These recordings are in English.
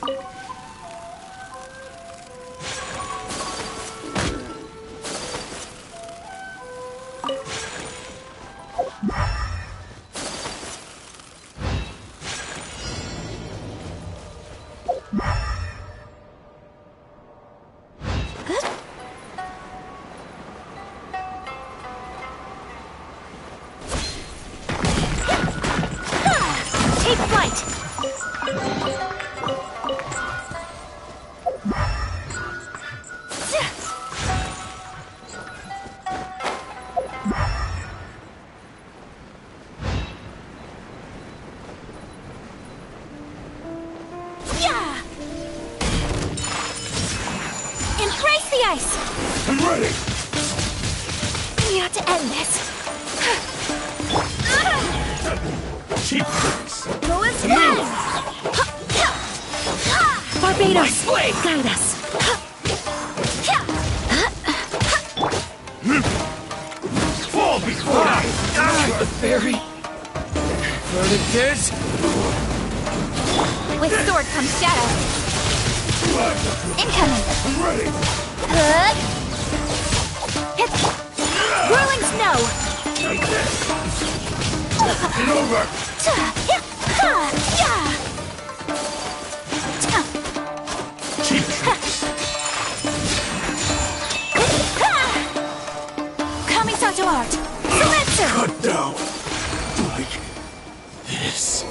Take flight! Yeah! Embrace the ice! I'm ready! We ought to end this. Cheap tricks! Go as fast! Barbados, guide us. Fall before I... The fairy. Verdict is... With sword comes shadow. Incoming. I'm ready! Hit. Whirling snow. Take this! Get over! Cheap tricks! Coming to art. Selector. Cut down! Like this.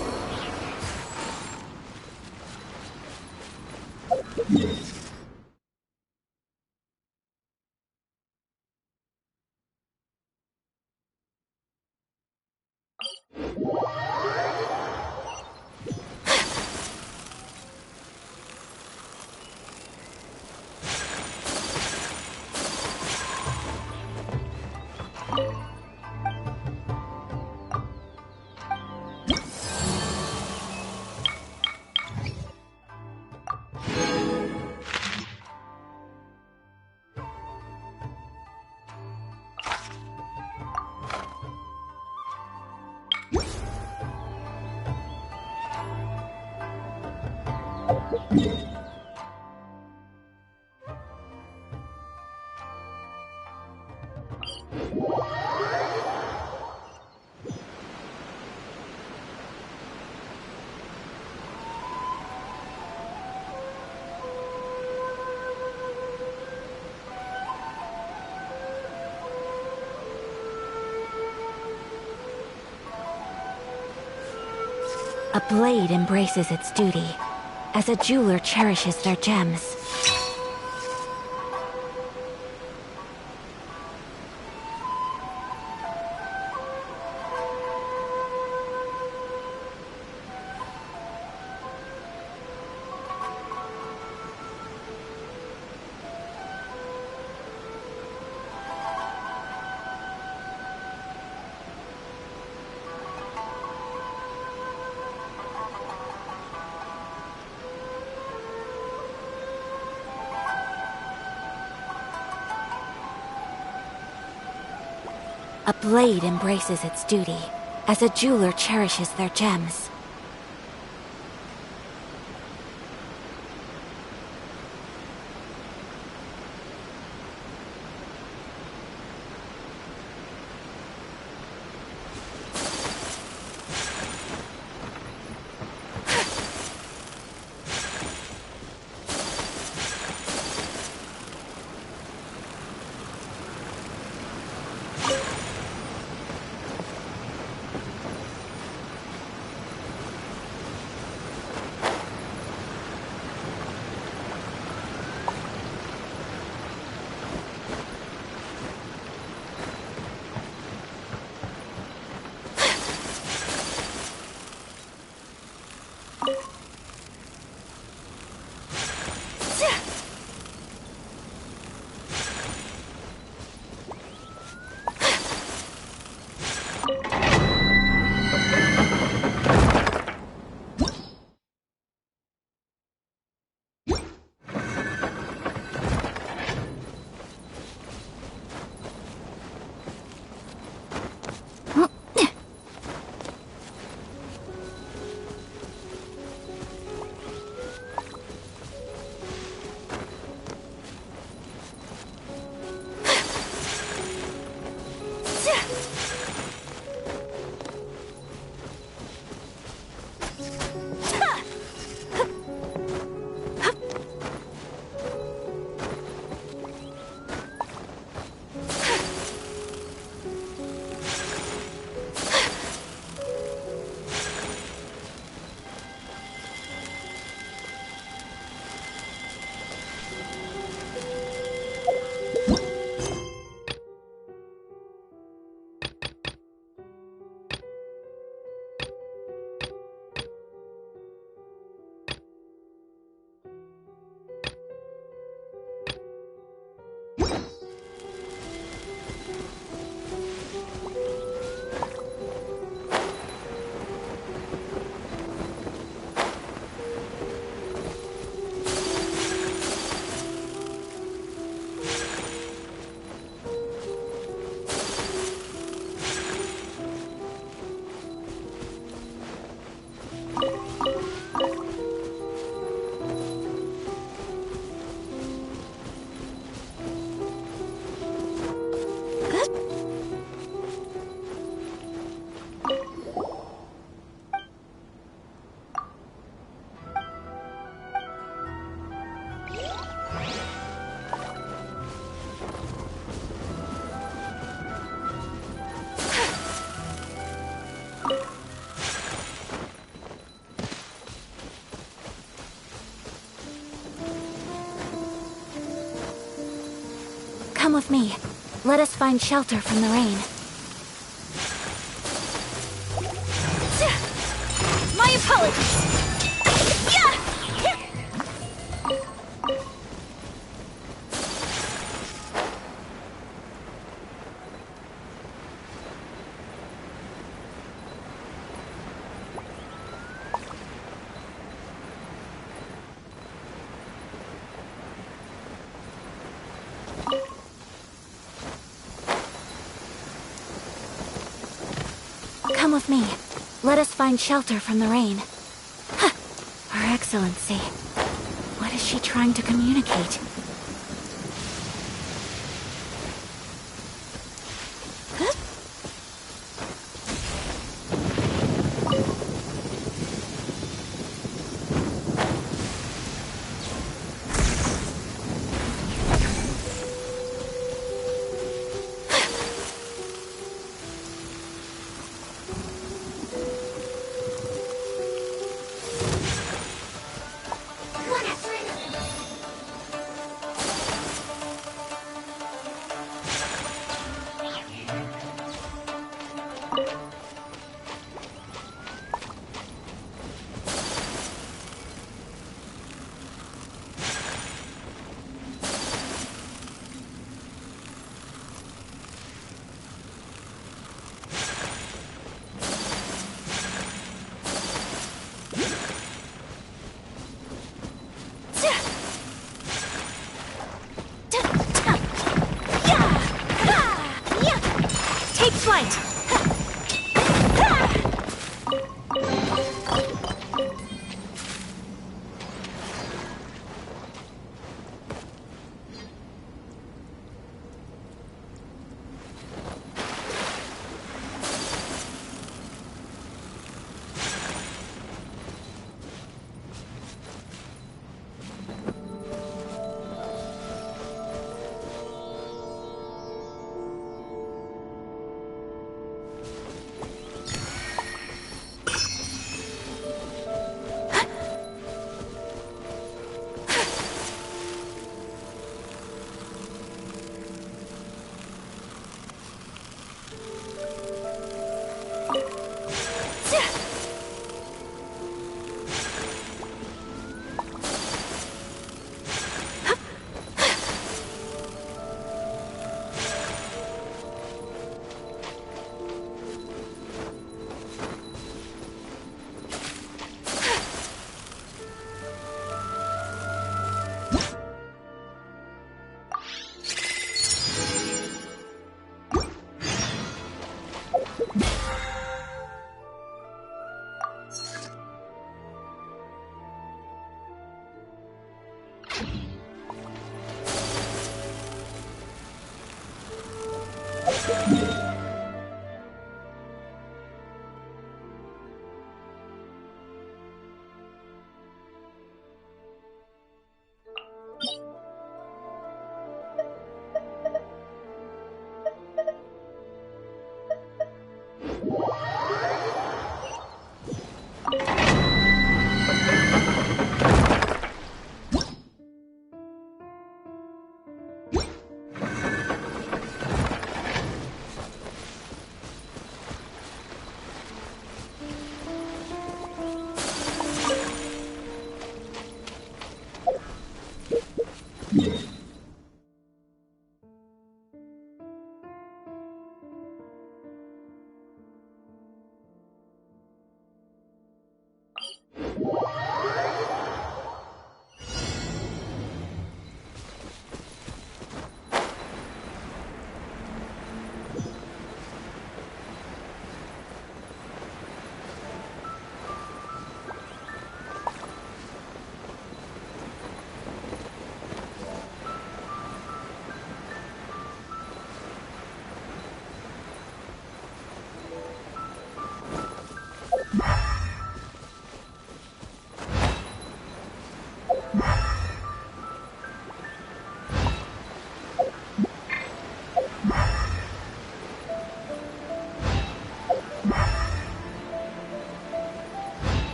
A blade embraces its duty, as a jeweler cherishes their gems. A blade embraces its duty, as a jeweler cherishes their gems. Come with me. Let us find shelter from the rain. My apologies! Come with me. Let us find shelter from the rain. Her Excellency. What is she trying to communicate? Take flight!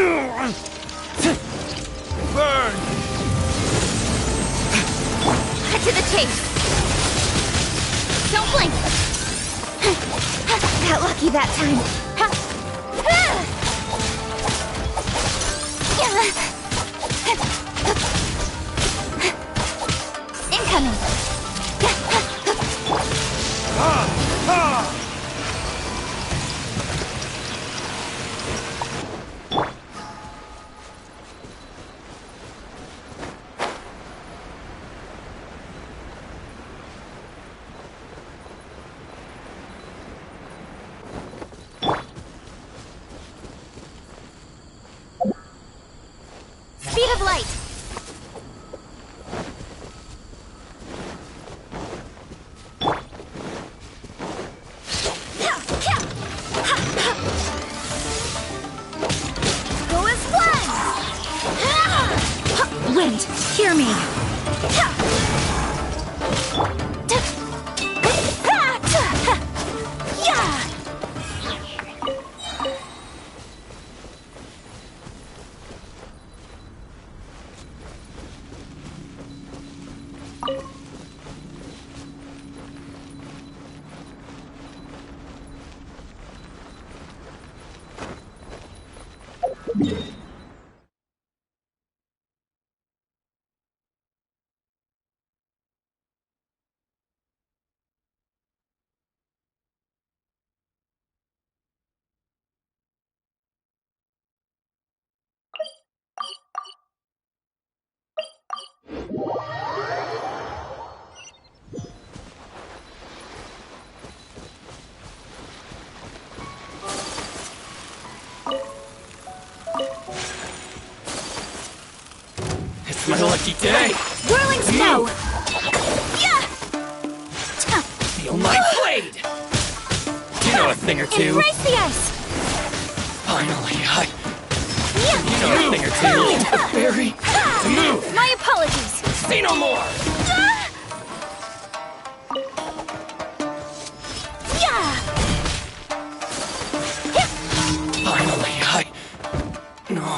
Burn! Cut to the chase. Don't blink. Got lucky that time. Incoming. Speed of light. Go as one. Wind, hear me. It's my lucky day! Whirling snow. Feel my blade! You know a thing or two. Embrace the ice. Finally, you know a thing or two. The fairy! To move! My apologies. Say no more! Finally, no.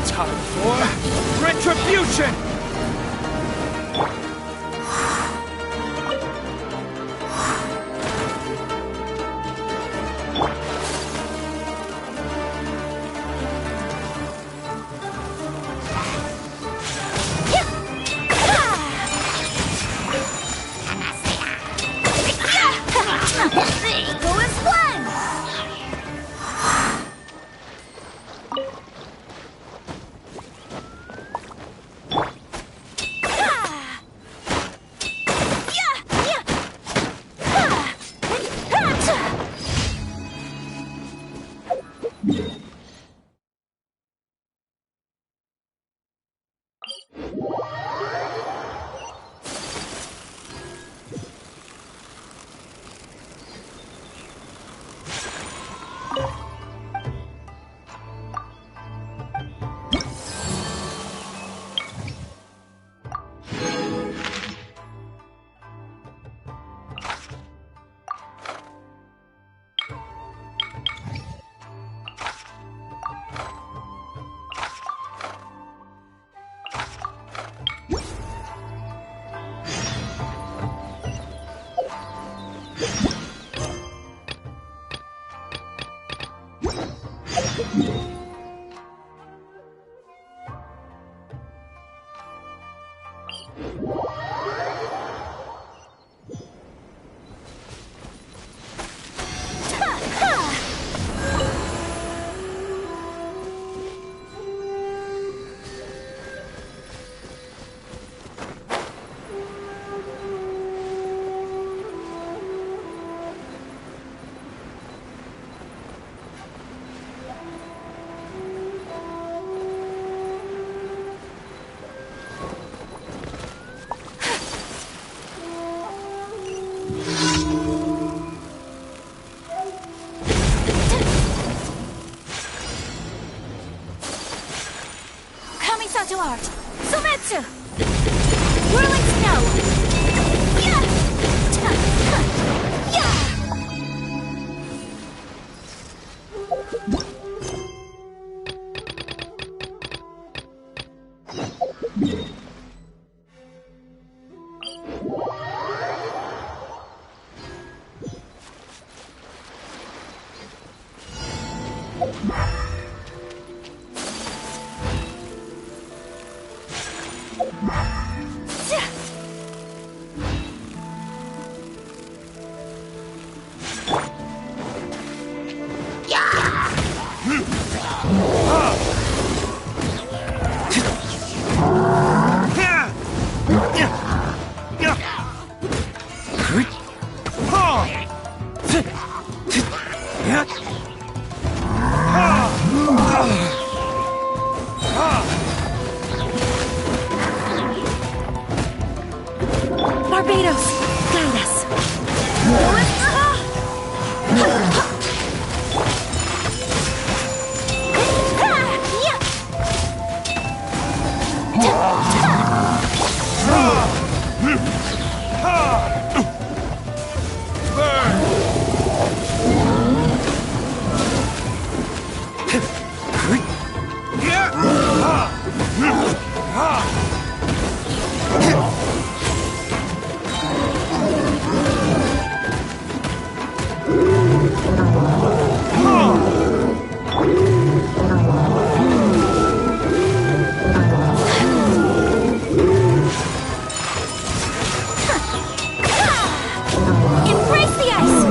Time for retribution! Go as one. Sumetsu! Whirling snow! Yeah! Yeah! Barbados, guide us. Embrace the ice!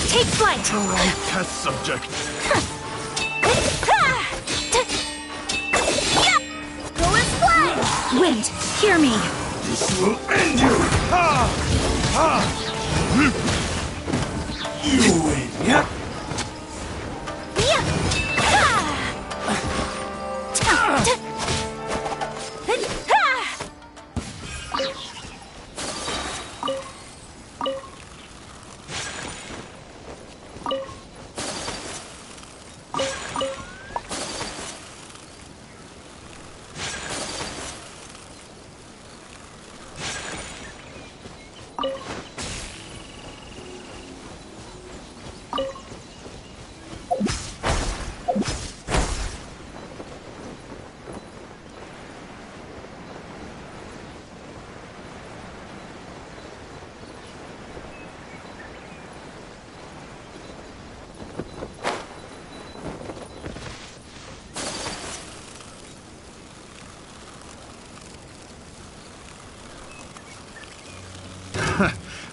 Take flight! The wrong test subject. Go and fly! Wind, hear me! This will end you! You win!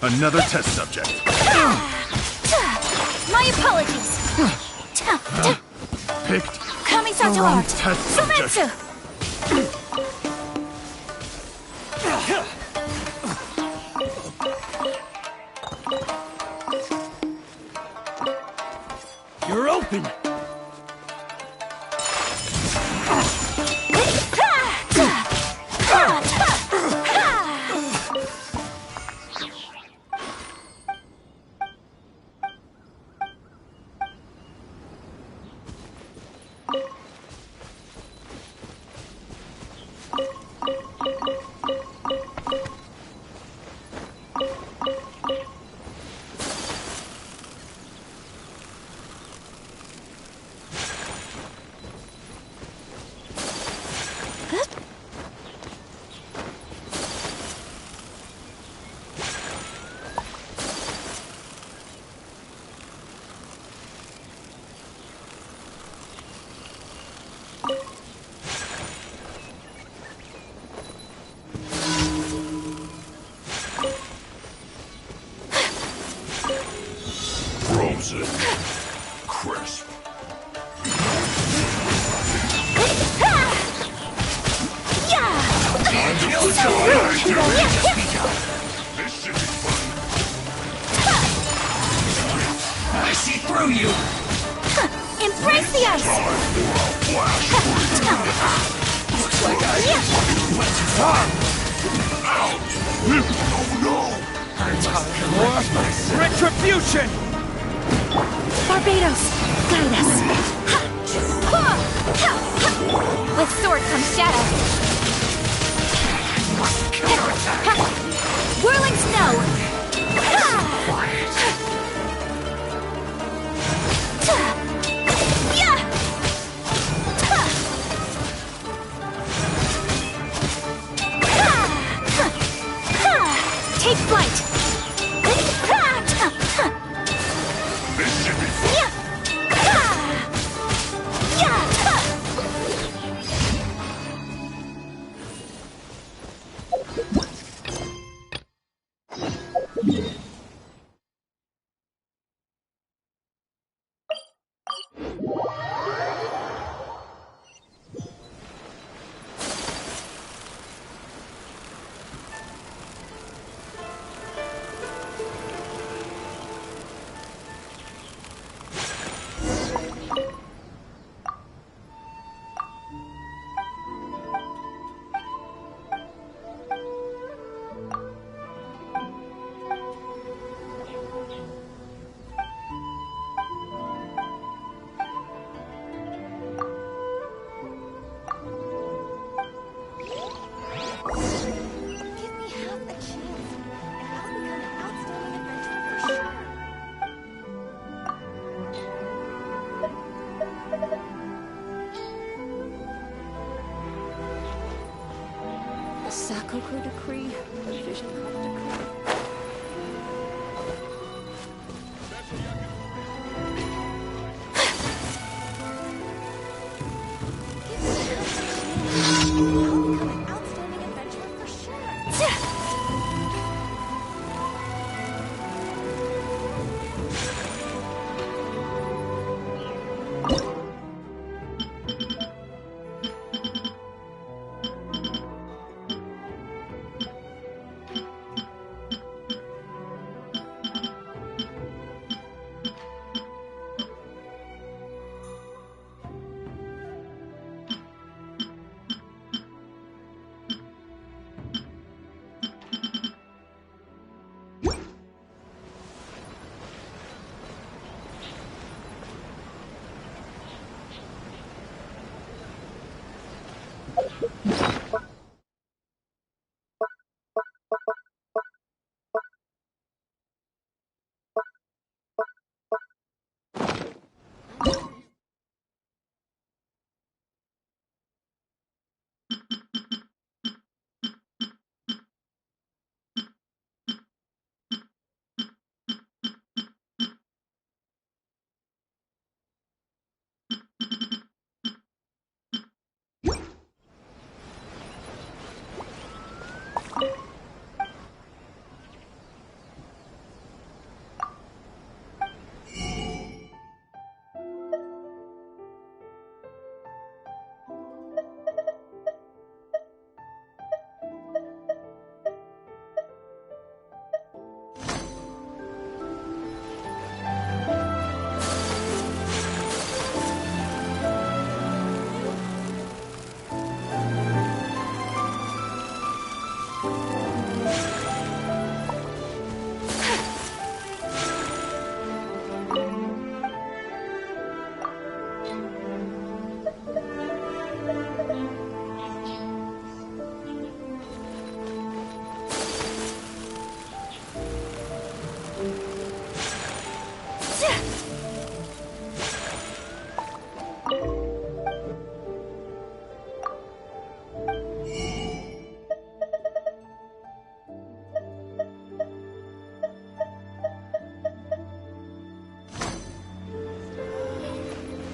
Another test subject. My apologies! Picked Kamisato the wrong art! test subject. Sumetsu! You're open! This should be fun. I see through you! Embrace the ice! Looks like I went too far! Oh no! More retribution! Barbados, guide us! With sword comes shadow! Whirling snow! Take flight! This should be fun. Sakoku decree, the vision of decree.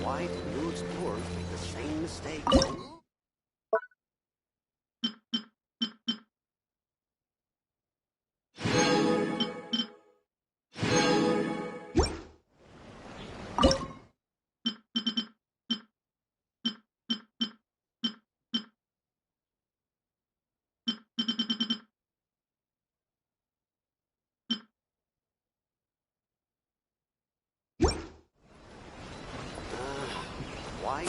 Why do new explorers make the same mistakes? Why?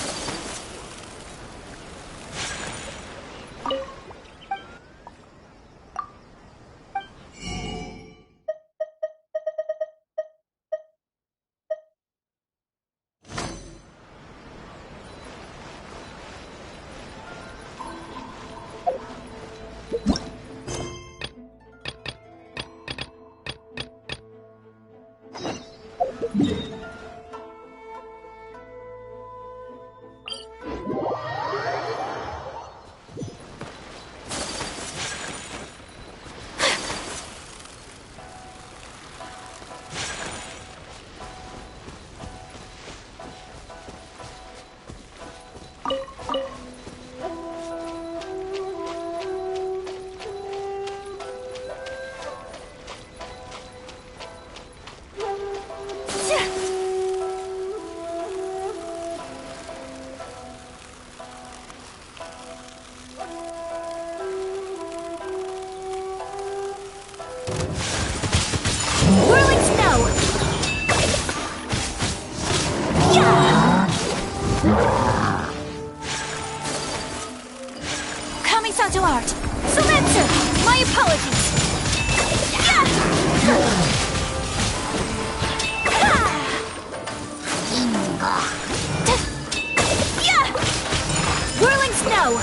Whirling snow! Yeah! Coming to art! Selector! My apologies! Yeah! Yeah! Whirling snow!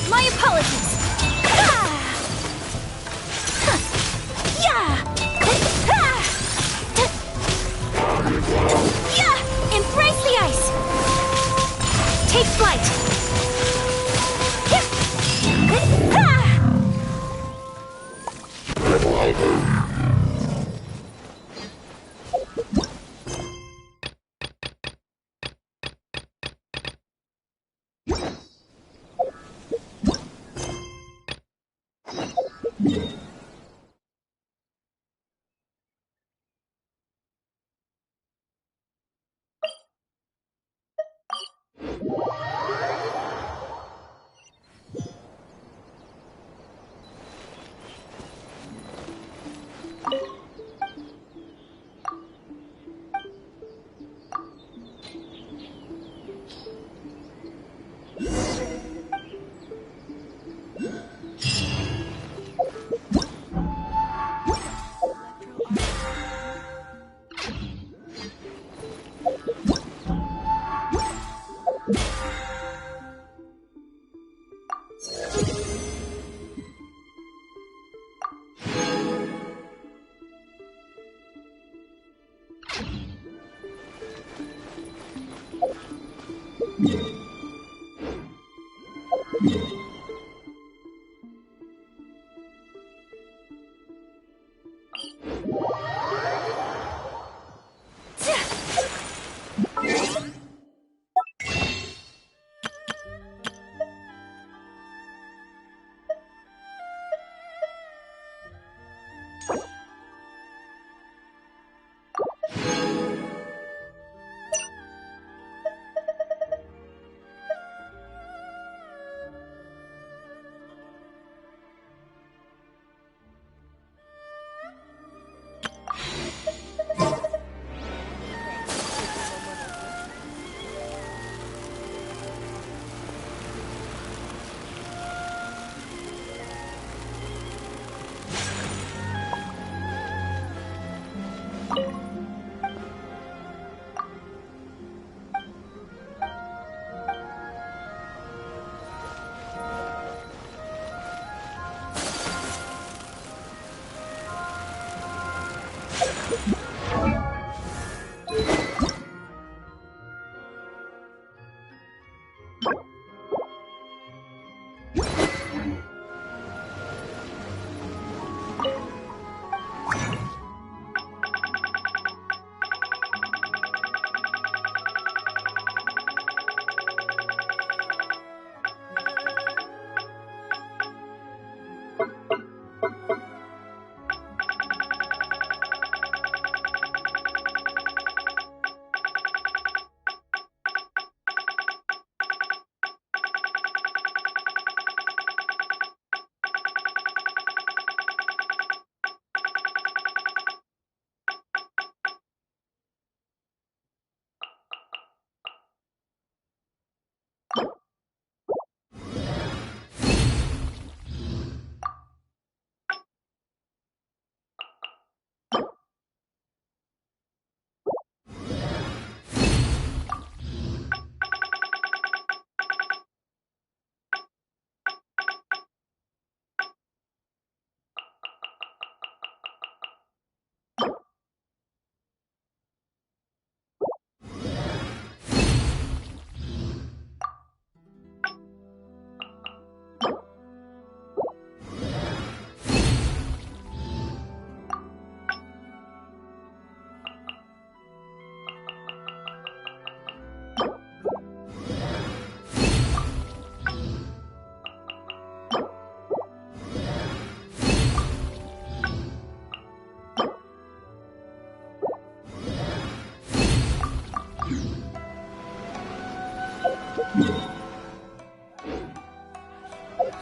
My apologies! Embrace the ice! Take flight!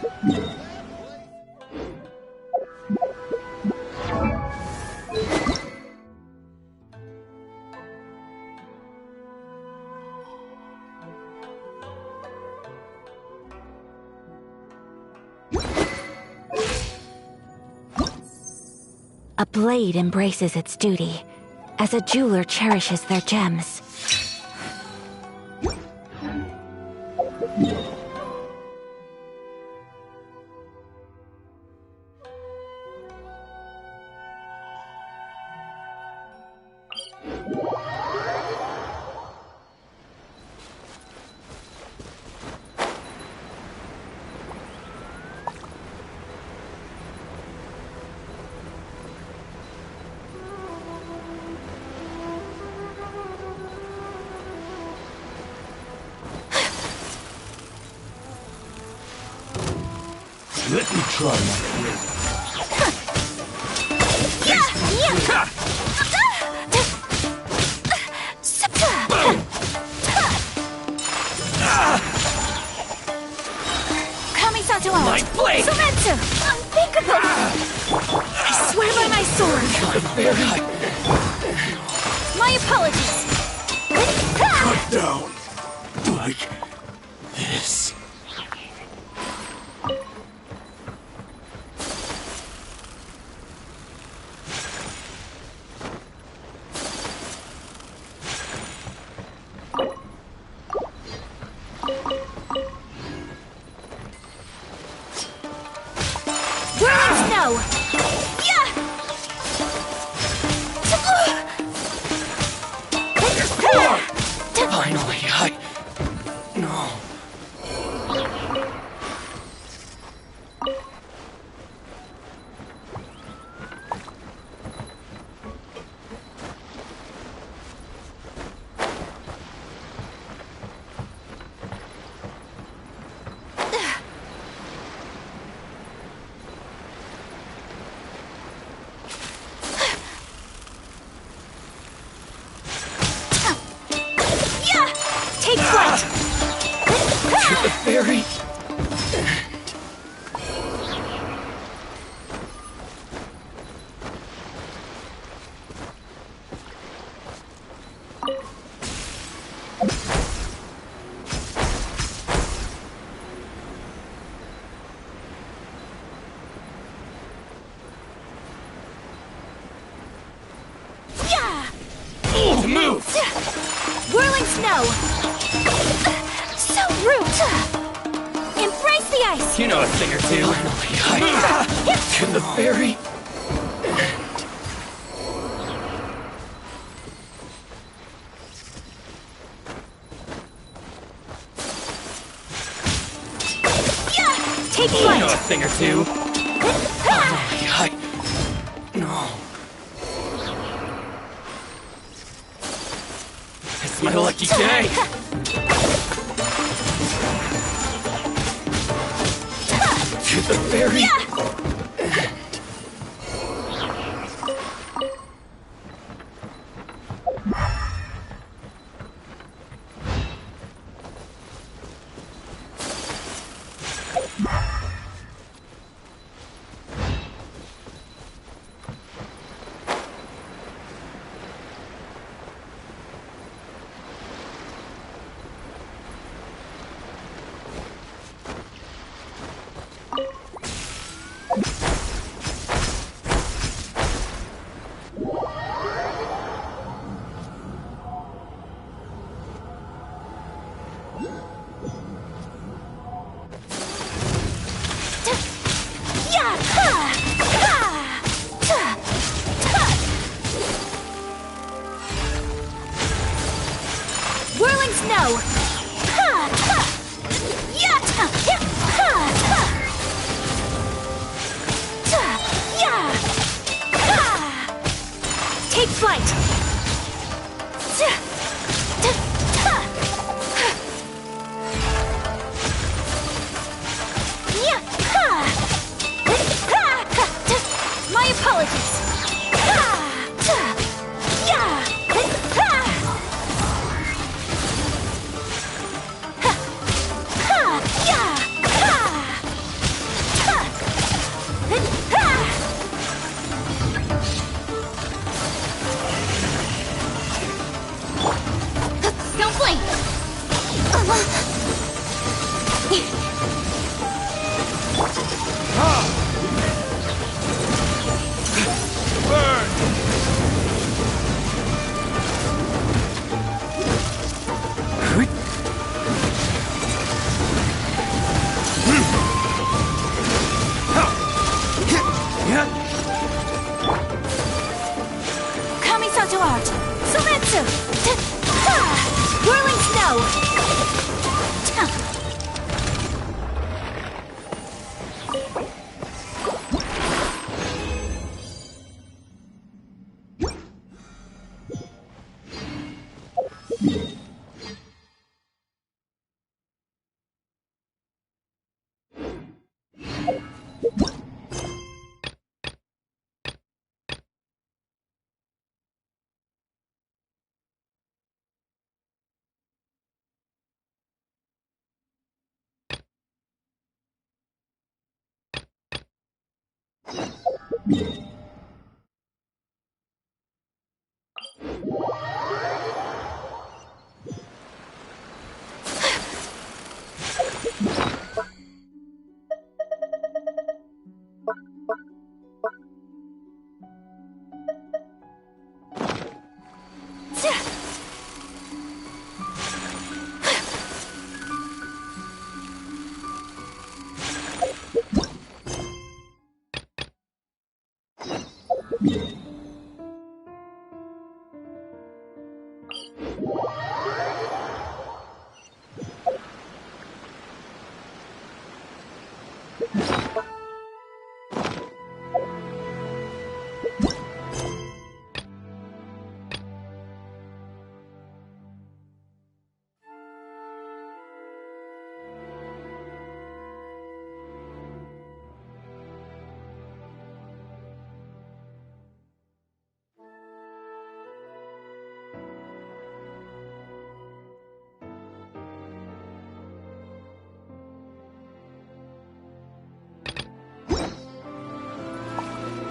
A blade embraces its duty, as a jeweler cherishes their gems. Let me try my blade. My blade! Sumetsu! Unthinkable! I swear by my sword! Very My apologies! Cut down. Like this. Whirling snow! Yeah! finally, No. Take flight! To the very to move! Whirling snow! So rude! Embrace the ice! You know a thing or two. To the very Take You know a flight! thing or two. No. It's my lucky day. To the very Whirling snow! Take flight! My apologies!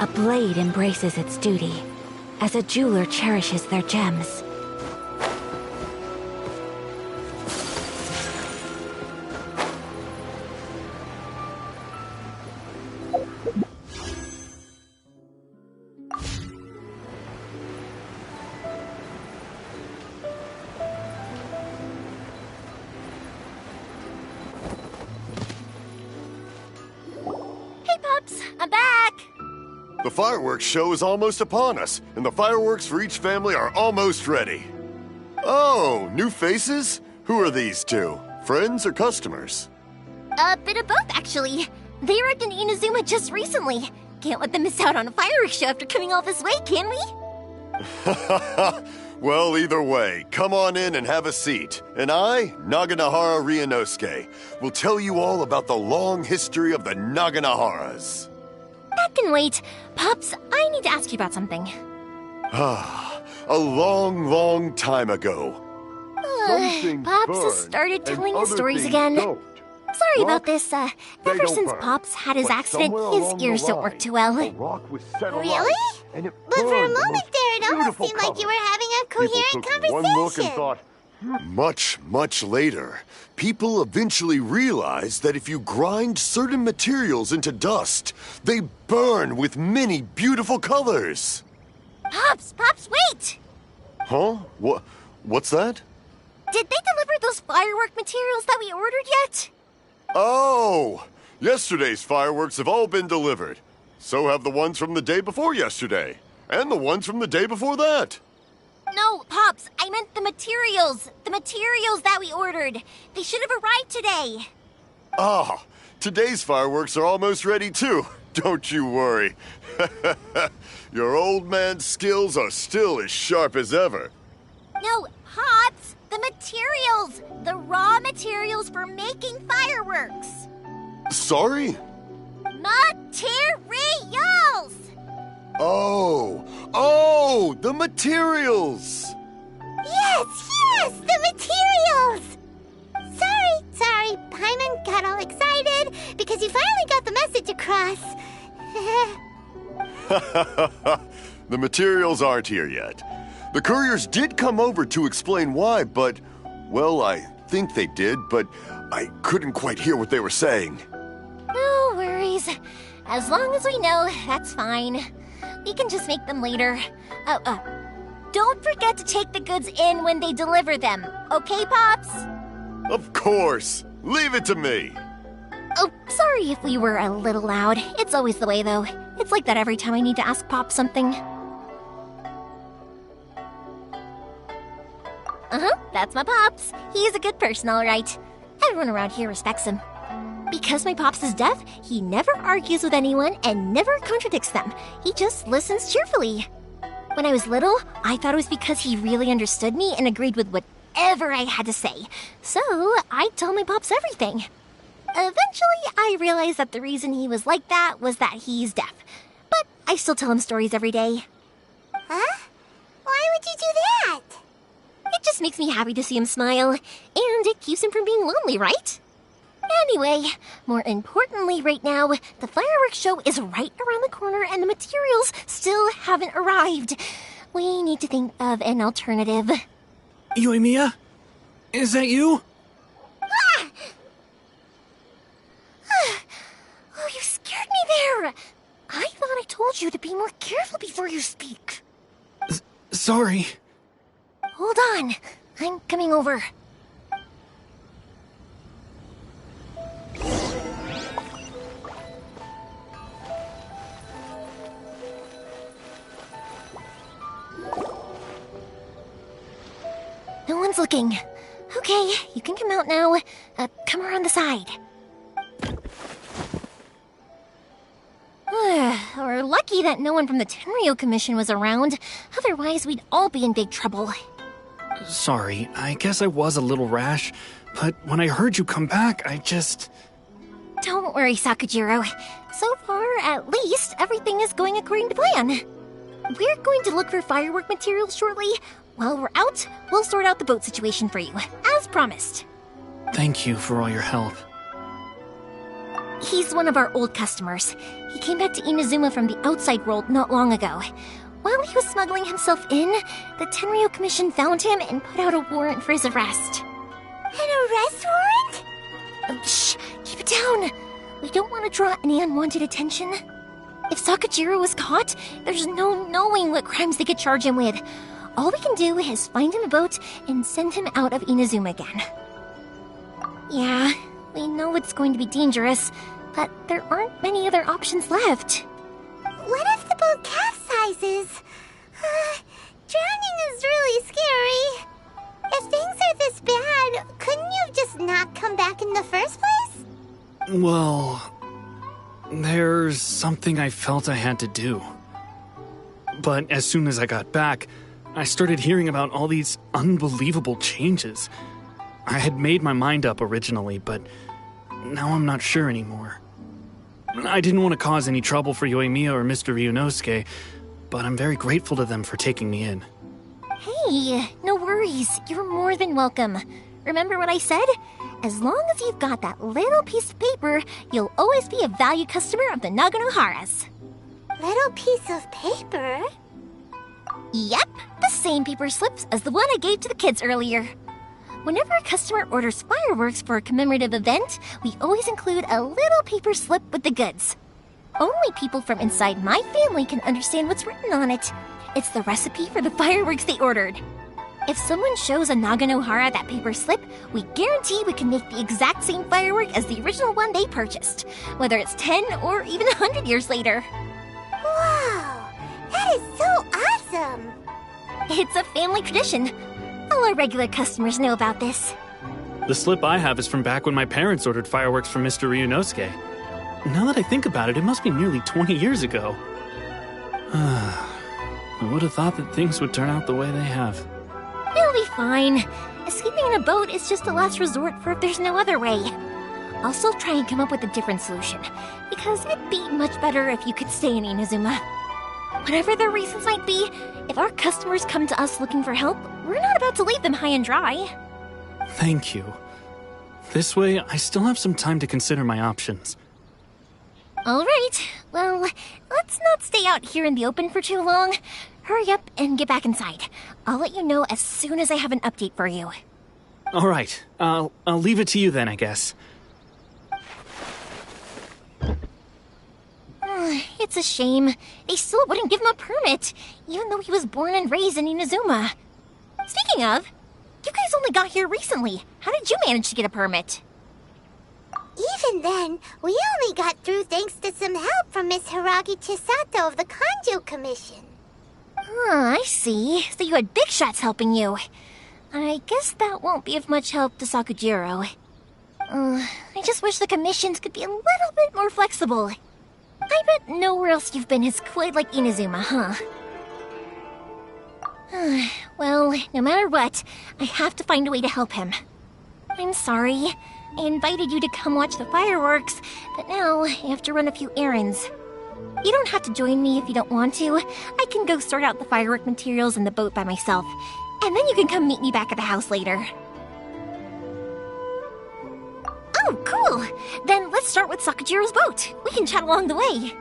A blade embraces its duty, as a jeweler cherishes their gems. Hey, Pops! I'm back! The fireworks show is almost upon us, and the fireworks for each family are almost ready. Oh, new faces? Who are these two? Friends or customers? A bit of both, actually. They arrived in Inazuma just recently. Can't let them miss out on a fireworks show after coming all this way, can we? Well, either way, come on in and have a seat. And I, Naganahara Ryunosuke, will tell you all about the long history of the Naganaharas. That can wait. Pops, I need to ask you about something. A long, long time ago. Pops has started telling his stories again. Sorry about this, ever since Pops had his accident, his ears don't work too well. Really? But for a moment there, it almost seemed like you were having a coherent conversation. Much, much later, people eventually realized that if you grind certain materials into dust, they burn with many beautiful colors. Pops, wait! Huh? What's that? Did they deliver those firework materials that we ordered yet? Oh! Yesterday's fireworks have all been delivered. So have the ones from the day before yesterday. And the ones from the day before that. No, Pops, I meant the materials. The materials that we ordered. They should have arrived today. Ah, today's fireworks are almost ready too. Don't you worry. Your old man's skills are still as sharp as ever. No, Pops, the materials. The raw materials for making fireworks. Sorry? Materials! Oh, the materials! Yes, the materials! Sorry, Paimon got all excited because you finally got the message across. The materials aren't here yet. The couriers did come over to explain why, but, well, I think they did, but I couldn't quite hear what they were saying. No worries. As long as we know, that's fine. We can just make them later. Don't forget to take the goods in when they deliver them, okay, Pops? Of course. Leave it to me. Oh, sorry if we were a little loud. It's always the way, though. It's like that every time I need to ask Pop something. That's my Pops. He's a good person, all right. Everyone around here respects him. Because my Pops is deaf, he never argues with anyone and never contradicts them. He just listens cheerfully. When I was little, I thought it was because he really understood me and agreed with whatever I had to say. So, I told my Pops everything. Eventually, I realized that the reason he was like that was that he's deaf. But I still tell him stories every day. Huh? Why would you do that? It just makes me happy to see him smile, and it keeps him from being lonely, right? Anyway, more importantly right now, the fireworks show is right around the corner and the materials still haven't arrived. We need to think of an alternative. Yoimiya? Is that you? Ah! Oh, you scared me there! I thought I told you to be more careful before you speak. Sorry. Hold on. I'm coming over. No one's looking. Okay, you can come out now. Come around the side. We're lucky that no one from the Tenryo Commission was around. Otherwise, we'd all be in big trouble. Sorry, I guess I was a little rash, but when I heard you come back, I just... Don't worry, Sakujiro. So far, at least, everything is going according to plan. We're going to look for firework materials shortly. While we're out, we'll sort out the boat situation for you, as promised. Thank you for all your help. He's one of our old customers. He came back to Inazuma from the outside world not long ago. While he was smuggling himself in, the Tenryo Commission found him and put out a warrant for his arrest. An arrest warrant? Shh! Keep it down! We don't want to draw any unwanted attention. If Sakujiro was caught, there's no knowing what crimes they could charge him with. All we can do is find him a boat and send him out of Inazuma again. Yeah, we know it's going to be dangerous, but there aren't many other options left. What if the boat capsizes? Drowning is really scary. If things are this bad, couldn't you just not come back in the first place? Well, there's something I felt I had to do. But as soon as I got back, I started hearing about all these unbelievable changes. I had made my mind up originally, but now I'm not sure anymore. I didn't want to cause any trouble for Yoimiya or Mr. Ryunosuke, but I'm very grateful to them for taking me in. Hey, no worries. You're more than welcome. Remember what I said? As long as you've got that little piece of paper, you'll always be a valued customer of the Naganohara's. Little piece of paper? Yep, the same paper slips as the one I gave to the kids earlier. Whenever a customer orders fireworks for a commemorative event, we always include a little paper slip with the goods. Only people from inside my family can understand what's written on it. It's the recipe for the fireworks they ordered. If someone shows a Naganohara that paper slip, we guarantee we can make the exact same firework as the original one they purchased, whether it's 10 or even 100 years later. Wow, that is so awesome! It's a family tradition. All our regular customers know about this. The slip I have is from back when my parents ordered fireworks from Mr. Ryunosuke. Now that I think about it, it must be nearly 20 years ago. I would have thought that things would turn out the way they have. It'll be fine. Escaping in a boat is just a last resort for if there's no other way. I'll still try and come up with a different solution, because it'd be much better if you could stay in Inazuma. Whatever their reasons might be, if our customers come to us looking for help, we're not about to leave them high and dry. Thank you. This way, I still have some time to consider my options. All right. Well, let's not stay out here in the open for too long. Hurry up and get back inside. I'll let you know as soon as I have an update for you. All right. I'll leave it to you then, I guess. It's a shame. They still wouldn't give him a permit, even though he was born and raised in Inazuma. Speaking of, you guys only got here recently. How did you manage to get a permit? Even then, we only got through thanks to some help from Miss Hiragi Chisato of the Kanjo Commission. I see. So you had big shots helping you. I guess that won't be of much help to Sakujiro. I just wish the commissions could be a little bit more flexible. I bet nowhere else you've been is quite like Inazuma, huh? Well, no matter what, I have to find a way to help him. I'm sorry. I invited you to come watch the fireworks, but now I have to run a few errands. You don't have to join me if you don't want to. I can go sort out the firework materials in the boat by myself, and then you can come meet me back at the house later. Oh, cool! Then let's start with Sakajiro's boat. We can chat along the way.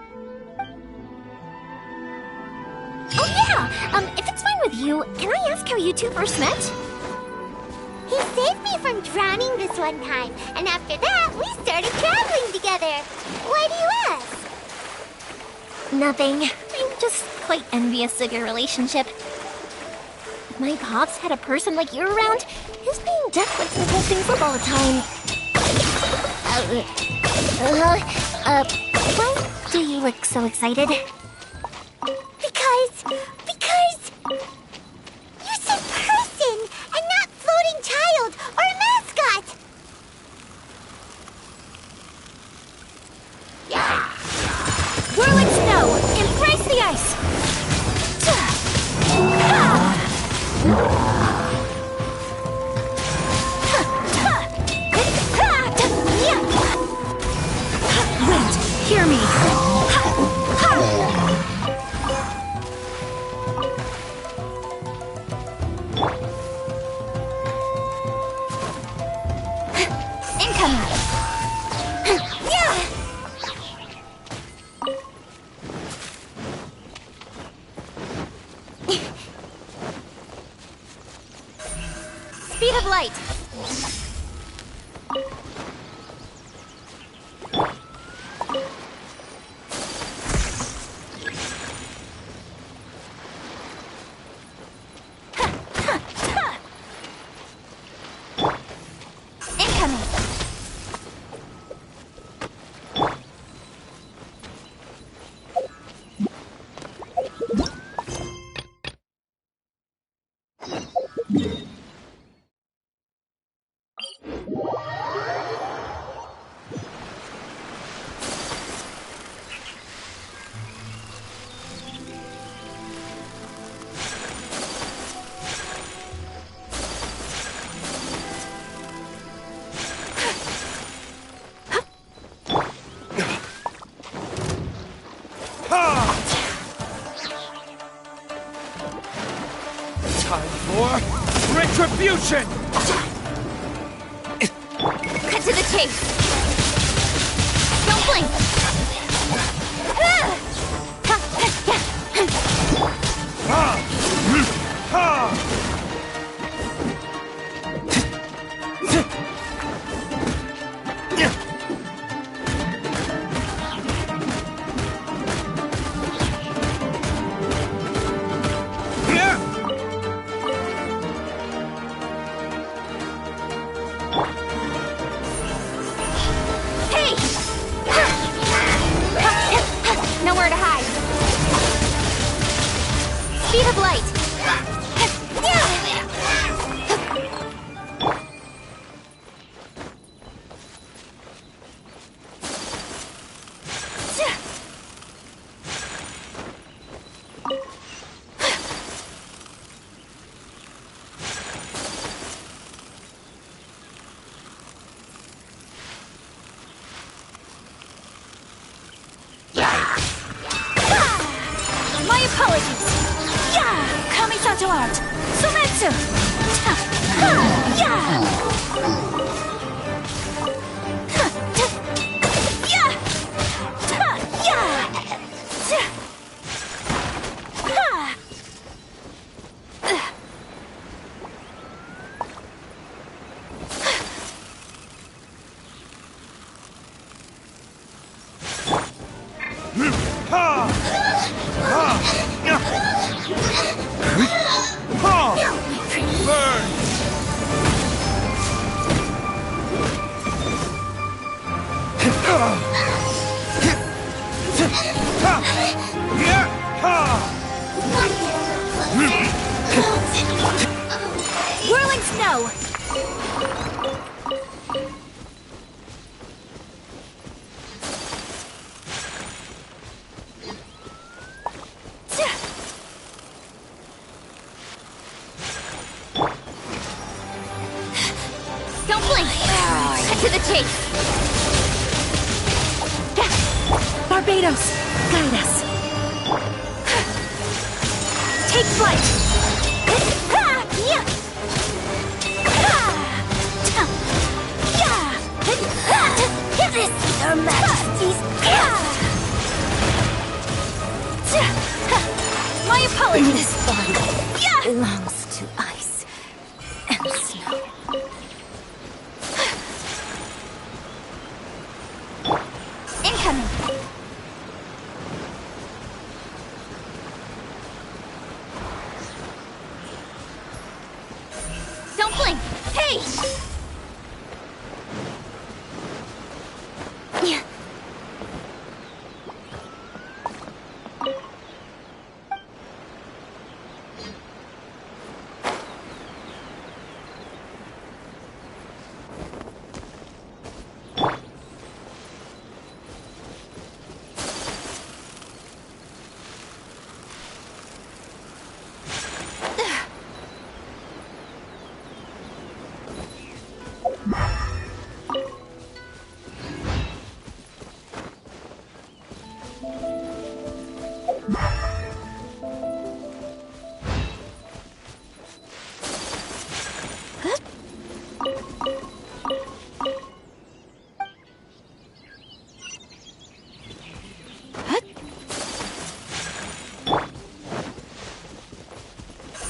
Oh yeah! If it's fine with you, can I ask how you two first met? He saved me from drowning this one time, and after that, we started traveling together. Why do you ask? Nothing. I'm just quite envious of your relationship. If my pops had a person like you around, his being deaf would hold things up all the time. Why do you look so excited? Because you said person and not floating child or a mascot. Whirling snow! Embrace the ice! Wait, hear me! Incoming! Speed of light! Incoming! Time for retribution! Cut to the chase! Don't blink! Hey! Nowhere to hide. Speed of light. My apologies! Yeah! Kamisato art! Sumetsu! Yeah! Whirling snow! Don't blink! Cut to the chase! Barbados, guide us. Take flight. Yeah! apologies! My apologies! This body belongs to ice and snow. Incoming! Don't blink! Hey! Yeah.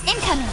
Incoming!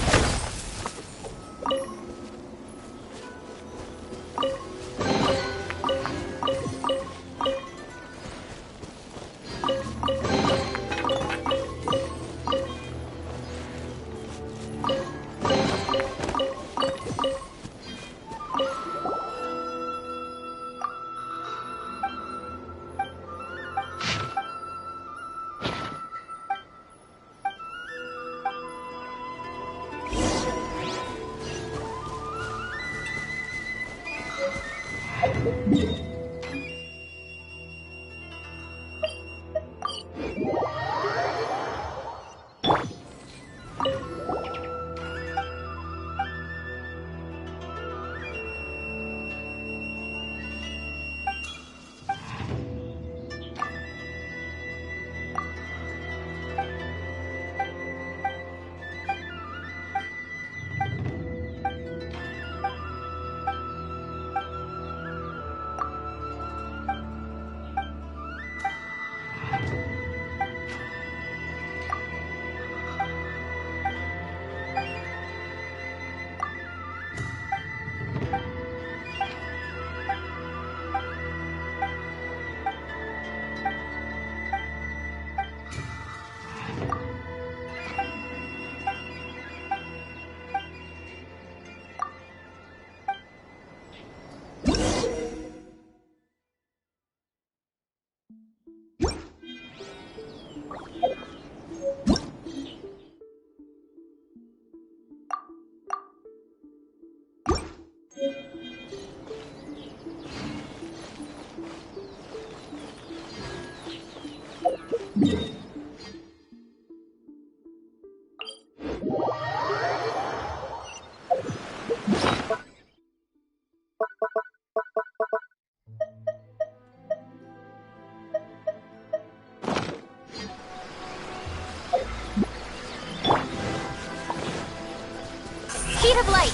Speed of light!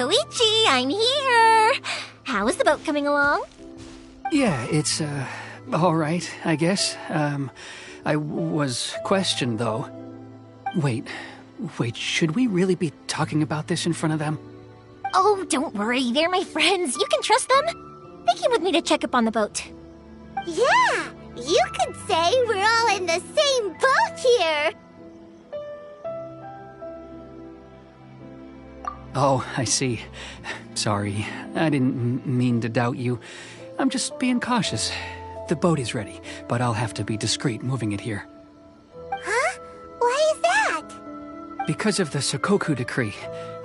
Koichi, I'm here! How is the boat coming along? Yeah, it's, all right, I guess. I was questioned, though. Wait, should we really be talking about this in front of them? Oh, don't worry, they're my friends. You can trust them. They came with me to check up on the boat. Yeah, you could say we're all in the same boat here. Oh, I see. Sorry, I didn't mean to doubt you. I'm just being cautious. The boat is ready, but I'll have to be discreet moving it here. Huh? Why is that? Because of the Sokoku decree,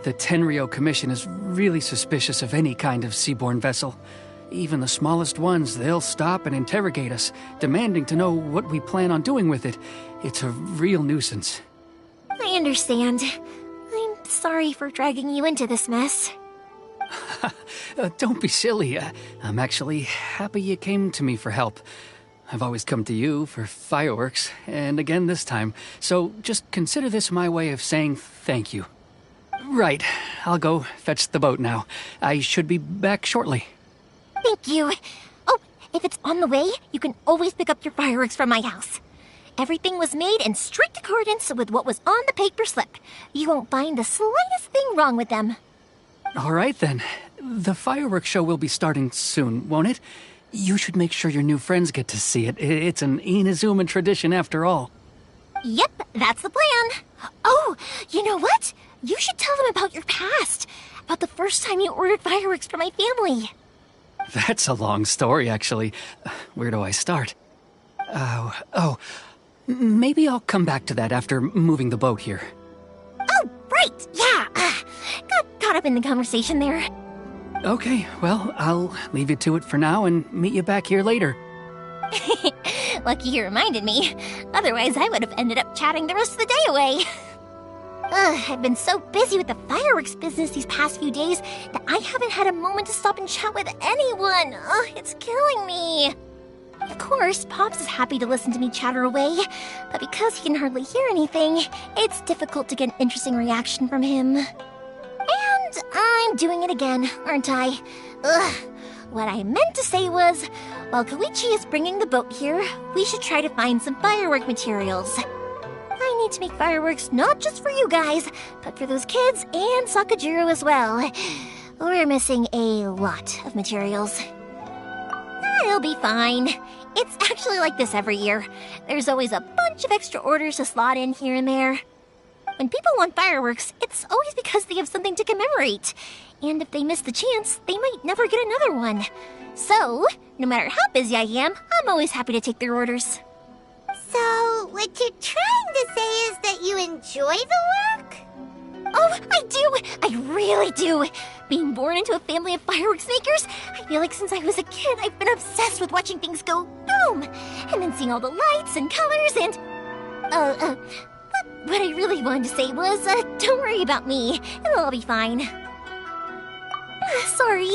the Tenryou Commission is really suspicious of any kind of seaborne vessel. Even the smallest ones, they'll stop and interrogate us, demanding to know what we plan on doing with it. It's a real nuisance. I understand. I'm sorry for dragging you into this mess. Don't be silly. I'm actually happy you came to me for help. I've always come to you for fireworks, and again this time, so just consider this my way of saying thank you. Right, I'll go fetch the boat now. I should be back shortly. Thank you. Oh, if it's on the way, you can always pick up your fireworks from my house. Everything was made in strict accordance with what was on the paper slip. You won't find the slightest thing wrong with them. All right then. The fireworks show will be starting soon, won't it? You should make sure your new friends get to see it. It's an Inazuman tradition after all. Yep, that's the plan. Oh, you know what? You should tell them about your past. About the first time you ordered fireworks for my family. That's a long story, actually. Where do I start? Maybe I'll come back to that after moving the boat here. Oh, right, yeah. Got caught up in the conversation there. Okay, well, I'll leave you to it for now and meet you back here later. Lucky you reminded me. Otherwise, I would have ended up chatting the rest of the day away. I've been so busy with the fireworks business these past few days that I haven't had a moment to stop and chat with anyone. It's killing me. Of course, Pops is happy to listen to me chatter away, but because he can hardly hear anything, it's difficult to get an interesting reaction from him. And I'm doing it again, aren't I? What I meant to say was, while Koichi is bringing the boat here, we should try to find some firework materials. I need to make fireworks not just for you guys, but for those kids and Sakajiro as well. We're missing a lot of materials. It'll be fine. It's actually like this every year. There's always a bunch of extra orders to slot in here and there. When people want fireworks, it's always because they have something to commemorate. And if they miss the chance, they might never get another one. So, no matter how busy I am, I'm always happy to take their orders. So, what you're trying to say is that you enjoy the work? Oh, I do! I really do! Being born into a family of fireworks makers, I feel like since I was a kid, I've been obsessed with watching things go boom! And then seeing all the lights and colors and... But what I really wanted to say was, don't worry about me. It'll all be fine. Sorry.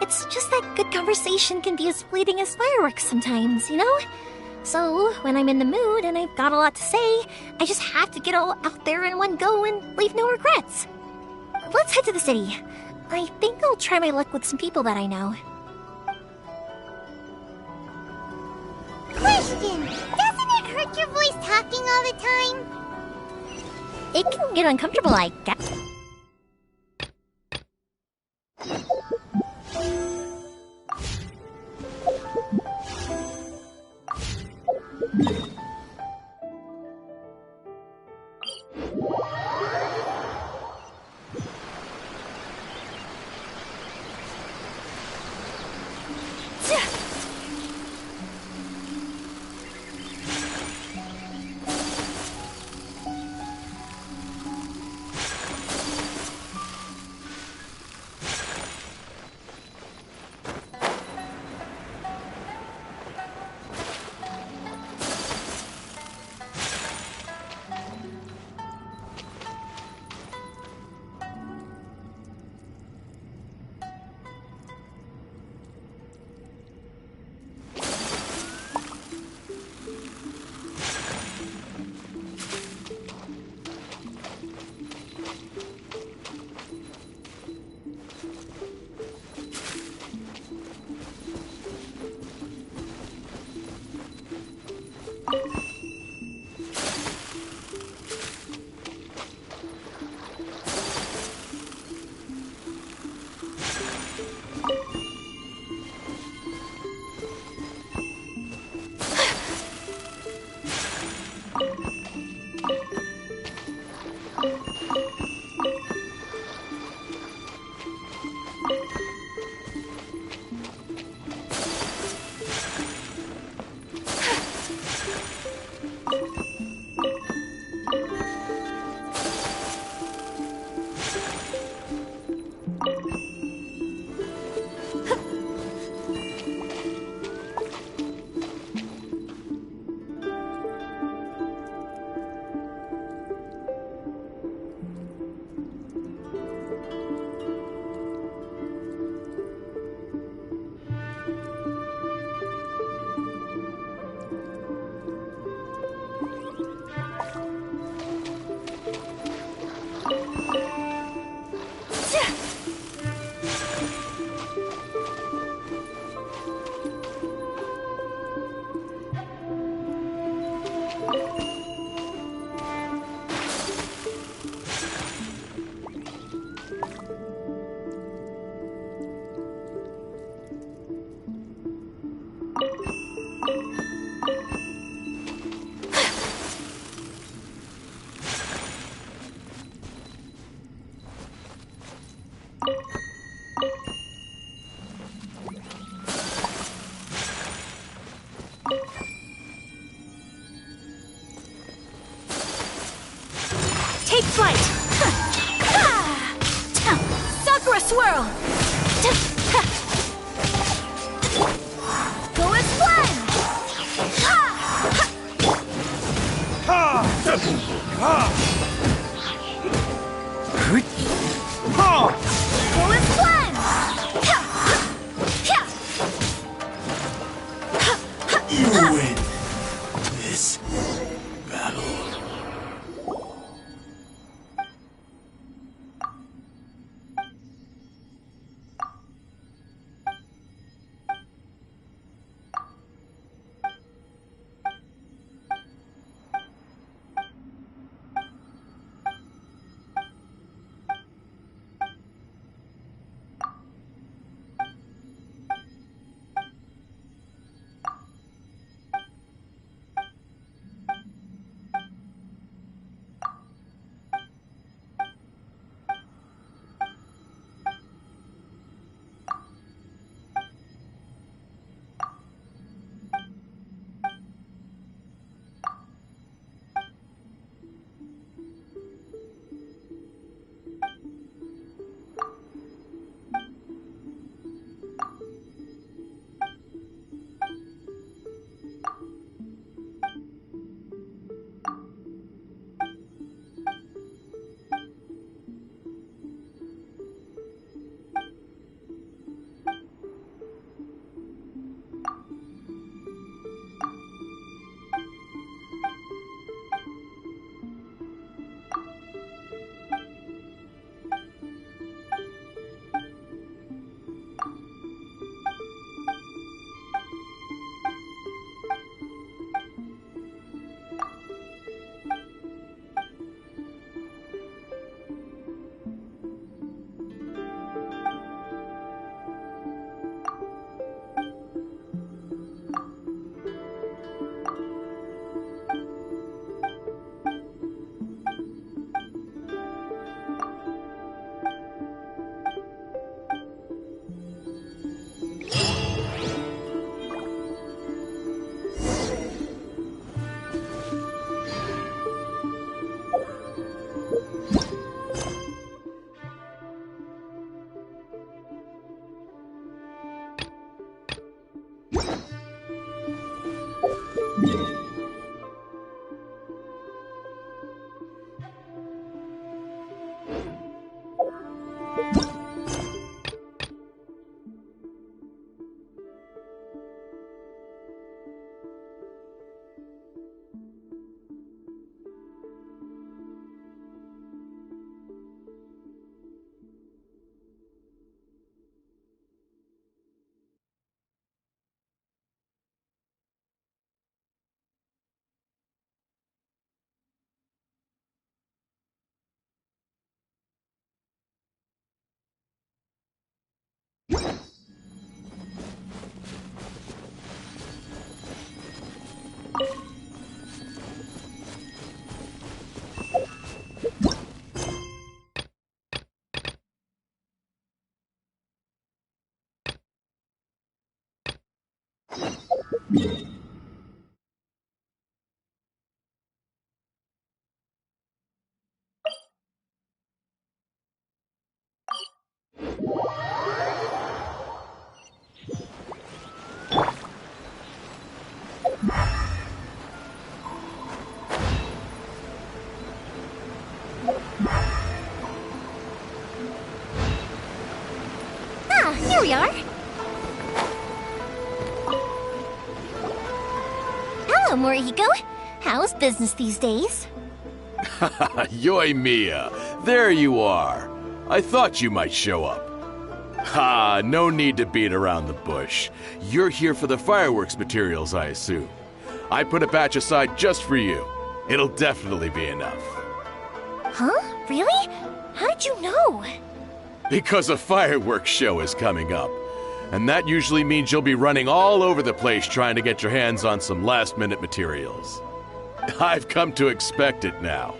It's just that good conversation can be as fleeting as fireworks sometimes, you know? So, when I'm in the mood and I've got a lot to say, I just have to get all out there in one go and leave no regrets. Let's head to the city. I think I'll try my luck with some people that I know. Question! Doesn't it hurt your voice talking all the time? It can get uncomfortable, I guess. Take flight! Sakura swirl! Go as planned! Go as planned! You win this battle. Here we are. Hello, Morihiko. How's business these days? Yoi Mia, there you are. I thought you might show up. Ha, no need to beat around the bush. You're here for the fireworks materials, I assume. I put a batch aside just for you. It'll definitely be enough. Huh? Really? How did you know? Because a fireworks show is coming up. And that usually means you'll be running all over the place trying to get your hands on some last-minute materials. I've come to expect it now.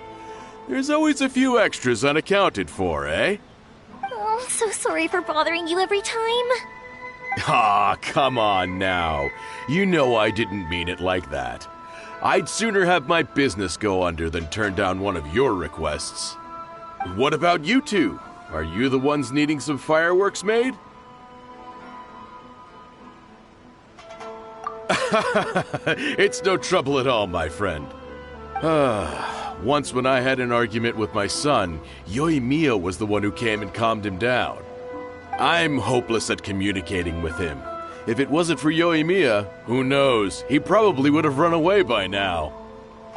There's always a few extras unaccounted for, eh? Oh, so sorry for bothering you every time. Ah, come on now. You know I didn't mean it like that. I'd sooner have my business go under than turn down one of your requests. What about you two? Are you the ones needing some fireworks made? It's no trouble at all, my friend. Once when I had an argument with my son, Yoimiya was the one who came and calmed him down. I'm hopeless at communicating with him. If it wasn't for Yoimiya, who knows, he probably would have run away by now.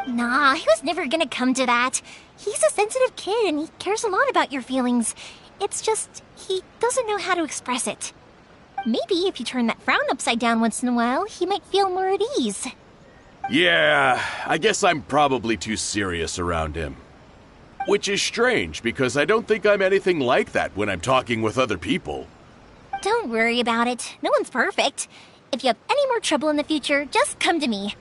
Nah, he was never gonna come to that. He's a sensitive kid and he cares a lot about your feelings. It's just, he doesn't know how to express it. Maybe if you turn that frown upside down once in a while, he might feel more at ease. Yeah, I guess I'm probably too serious around him. Which is strange, because I don't think I'm anything like that when I'm talking with other people. Don't worry about it. No one's perfect. If you have any more trouble in the future, just come to me.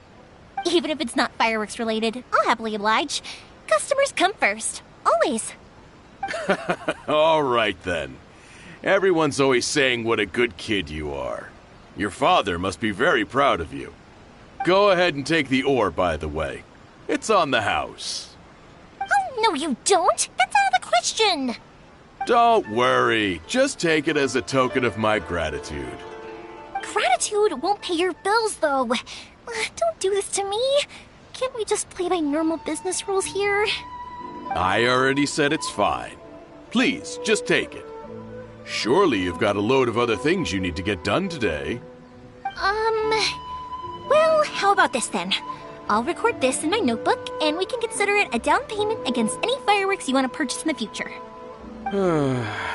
Even if it's not fireworks related, I'll happily oblige. Customers come first. Always. All right, then. Everyone's always saying what a good kid you are. Your father must be very proud of you. Go ahead and take the ore, by the way. It's on the house. Oh, no you don't. That's out of the question. Don't worry. Just take it as a token of my gratitude. Gratitude won't pay your bills, though. Don't do this to me. Can't we just play by normal business rules here? I already said it's fine. Please, just take it. Surely you've got a load of other things you need to get done today. Well, how about this then? I'll record this in my notebook, and we can consider it a down payment against any fireworks you want to purchase in the future.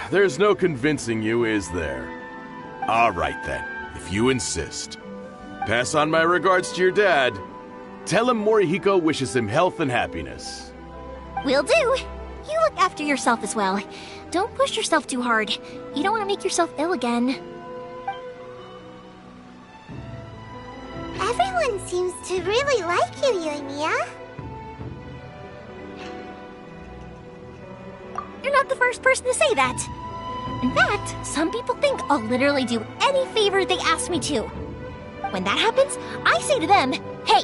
There's no convincing you, is there? All right then, if you insist. Pass on my regards to your dad. Tell him Morihiko wishes him health and happiness. Will do. You look after yourself as well. Don't push yourself too hard. You don't want to make yourself ill again. Everyone seems to really like you, Yoimiya. You're not the first person to say that. In fact, some people think I'll literally do any favor they ask me to. When that happens, I say to them, hey,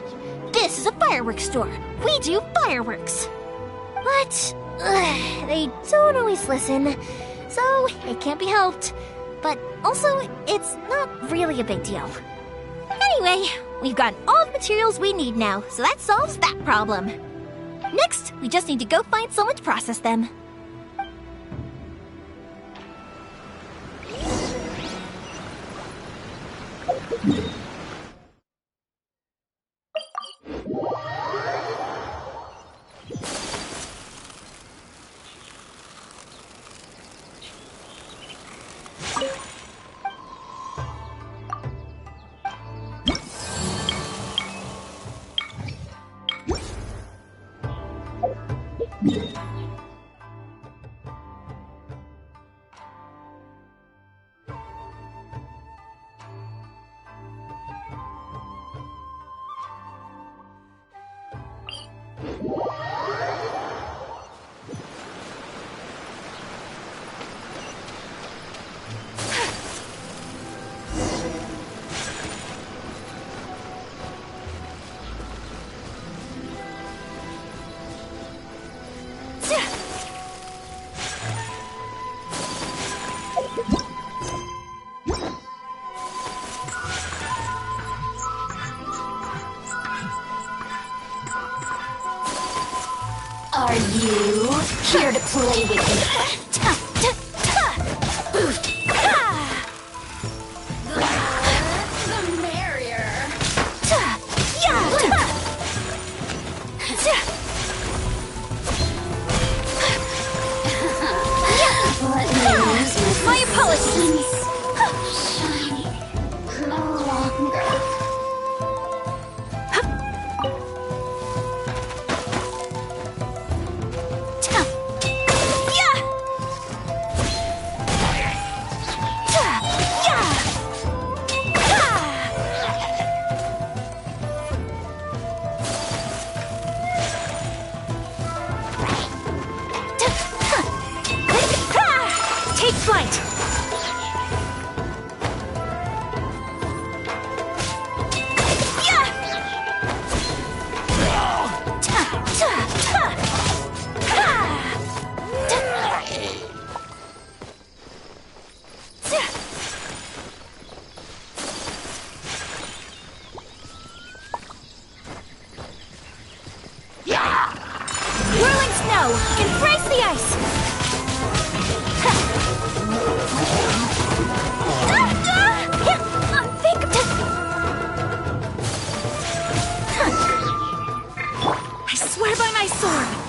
this is a fireworks store. We do fireworks. But they don't always listen, so it can't be helped. But also, it's not really a big deal. Anyway, we've got all the materials we need now, so that solves that problem. Next, we just need to go find someone to process them. Are you here to play with me? The merrier. tornado! Embrace the ice! I swear by my sword!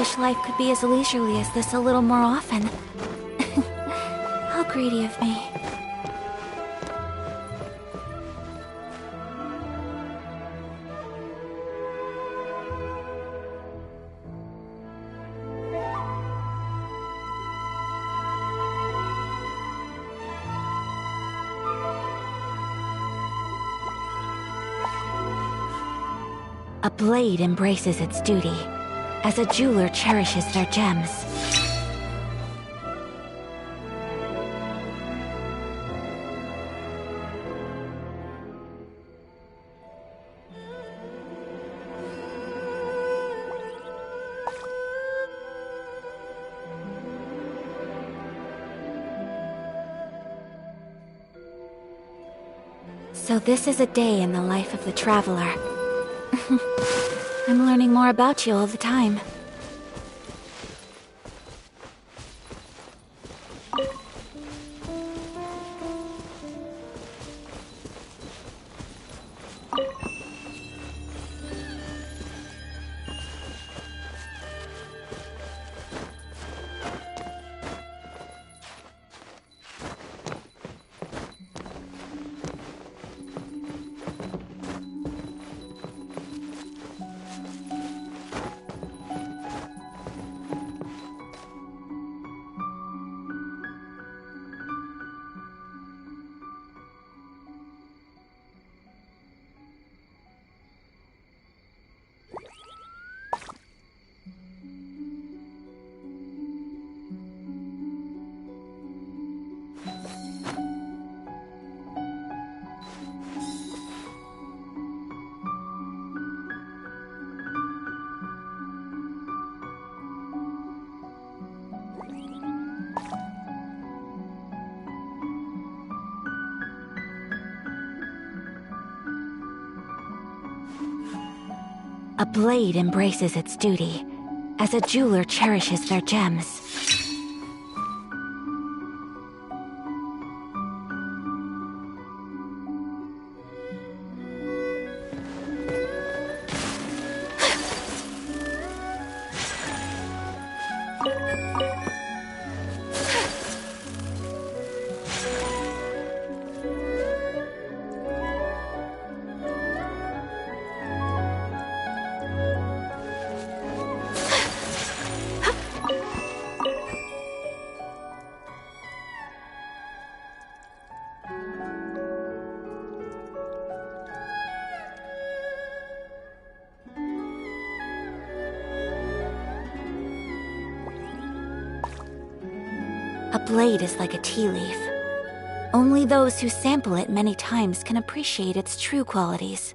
wish life could be as leisurely as this a little more often. How greedy of me. A blade embraces its duty, as a jeweler cherishes their gems. So this is a day in the life of the traveler. I'm learning more about you all the time. A blade embraces its duty, as a jeweler cherishes their gems. A blade is like a tea leaf. Only those who sample it many times can appreciate its true qualities.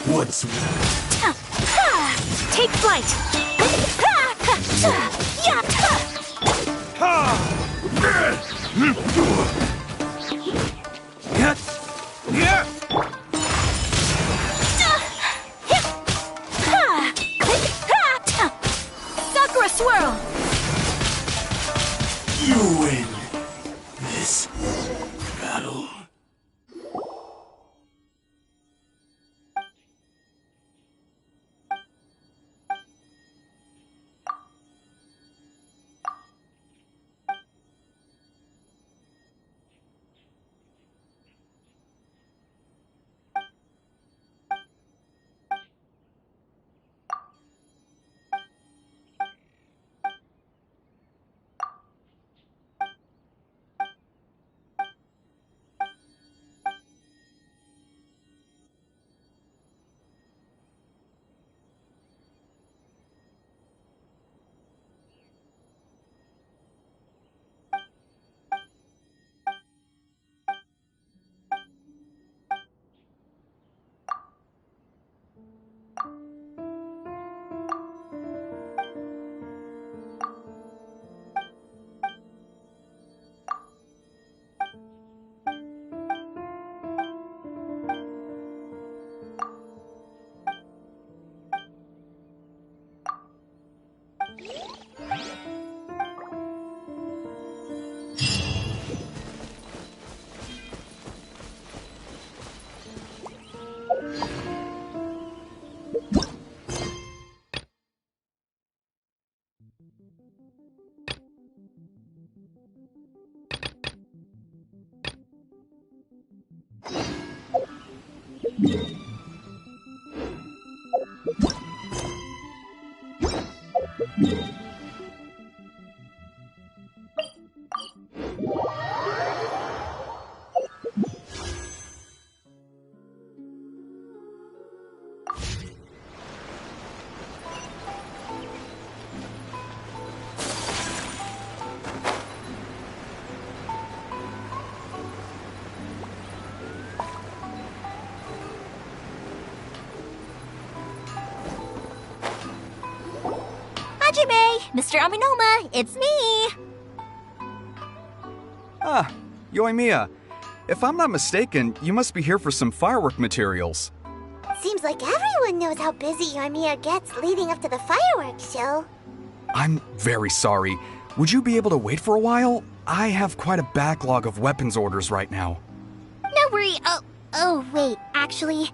What's Take flight! Sakura swirl! You win this battle? Hajime! Mr. Aminoma, it's me! Ah, Yoimiya. If I'm not mistaken, you must be here for some firework materials. Seems like everyone knows how busy Yoimiya gets leading up to the fireworks show. I'm very sorry. Would you be able to wait for a while? I have quite a backlog of weapons orders right now. No worry. Oh, wait, actually.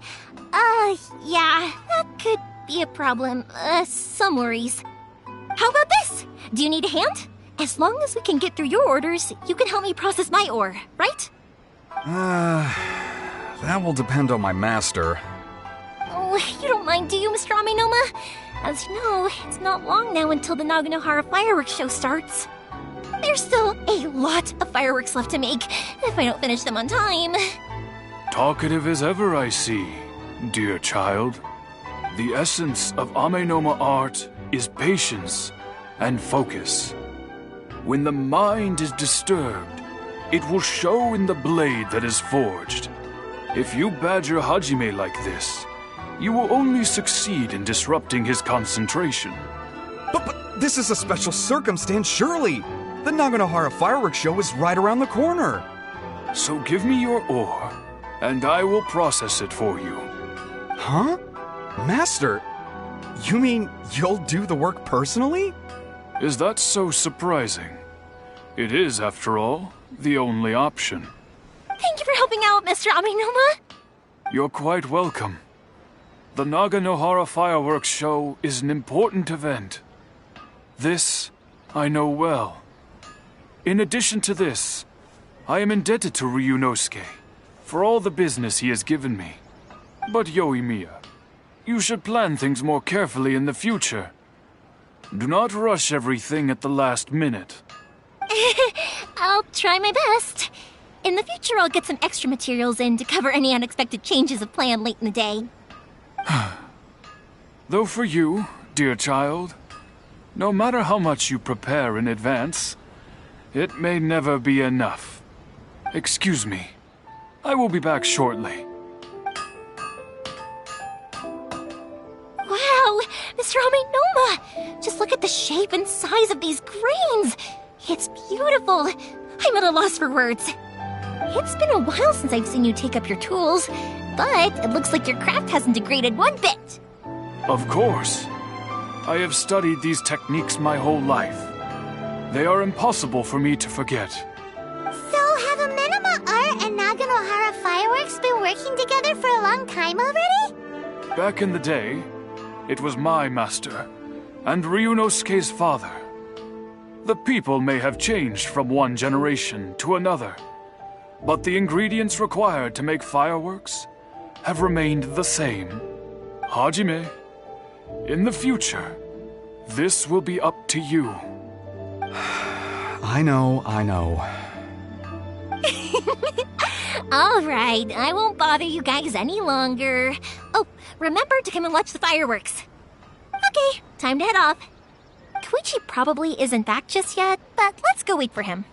Yeah, that could be a problem. Some worries. How about this? Do you need a hand? As long as we can get through your orders, you can help me process my ore, right? That will depend on my master. Oh, you don't mind, do you, Mr. Aminoma? As you know, it's not long now until the Naganohara fireworks show starts. There's still a lot of fireworks left to make if I don't finish them on time. Talkative as ever, I see, dear child. The essence of Amenoma art is patience and focus. When the mind is disturbed, it will show in the blade that is forged. If you badger Hajime like this, you will only succeed in disrupting his concentration. But this is a special circumstance, surely. The Naganohara fireworks show is right around the corner. So give me your ore, and I will process it for you. Huh? Master, you mean you'll do the work personally? Is that so surprising? It is, after all, the only option. Thank you for helping out, Mr. Aminoma. You're quite welcome. The Naganohara fireworks show is an important event. This I know well. In addition to this, I am indebted to Ryunosuke for all the business he has given me. But Yoimiya, you should plan things more carefully in the future. Do not rush everything at the last minute. I'll try my best. In the future, I'll get some extra materials in to cover any unexpected changes of plan late in the day. Though for you, dear child, no matter how much you prepare in advance, it may never be enough. Excuse me. I will be back shortly. Wow, Mr. Aminoma! Just look at the shape and size of these grains! It's beautiful! I'm at a loss for words. It's been a while since I've seen you take up your tools, but it looks like your craft hasn't degraded one bit. Of course. I have studied these techniques my whole life. They are impossible for me to forget. So have Amenoma Art and Naganohara Fireworks been working together for a long time already? Back in the day, it was my master, and Ryunosuke's father. The people may have changed from one generation to another, but the ingredients required to make fireworks have remained the same. Hajime, in the future, this will be up to you. I know. All right, I won't bother you guys any longer. Oh, remember to come and watch the fireworks. Okay, time to head off. Koichi probably isn't back just yet, but let's go wait for him.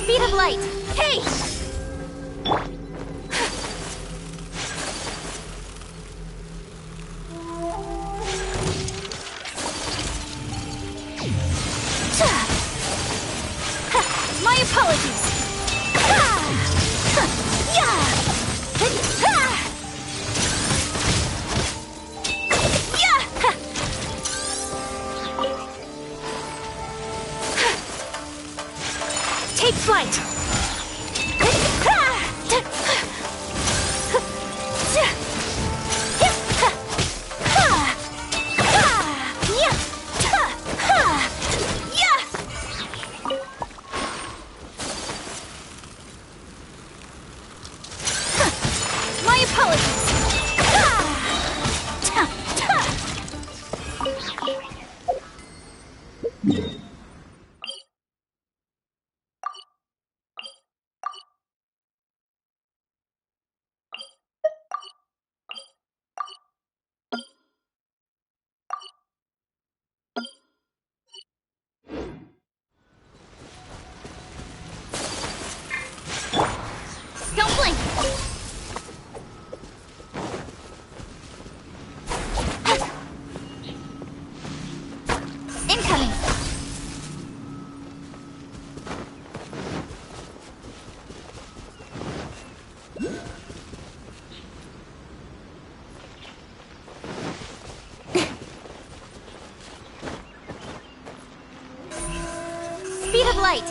Speed of light. Hey! apologies. Don't blink! Incoming! Speed of light!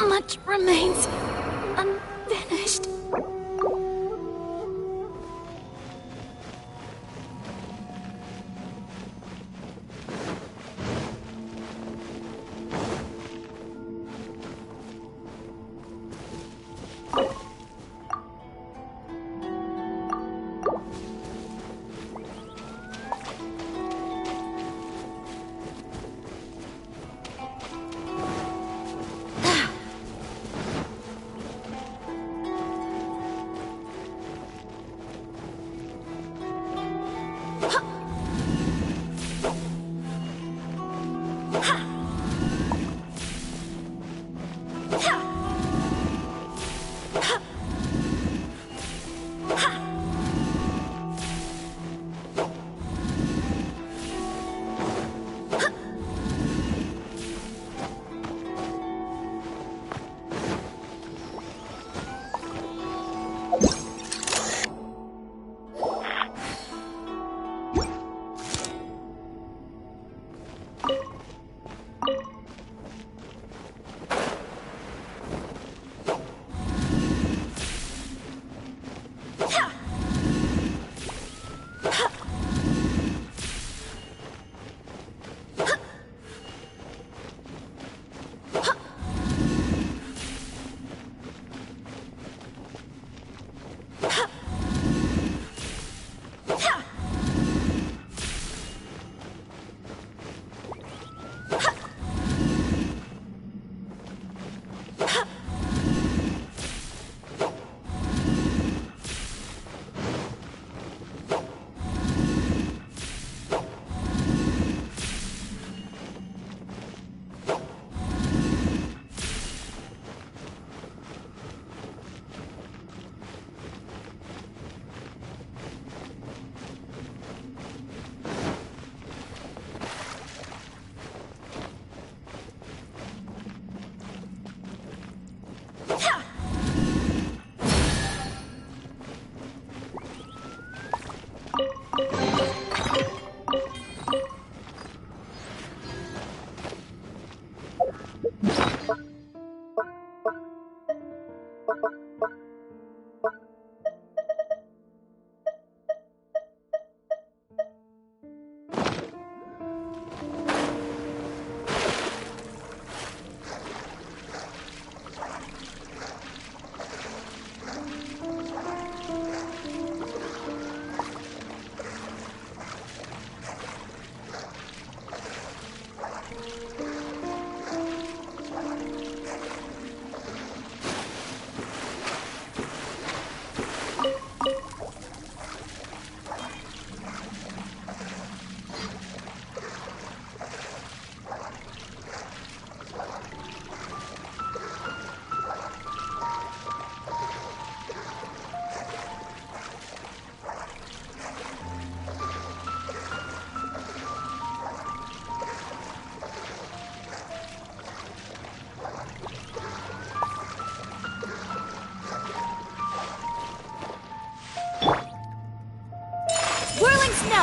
Much remains unfinished.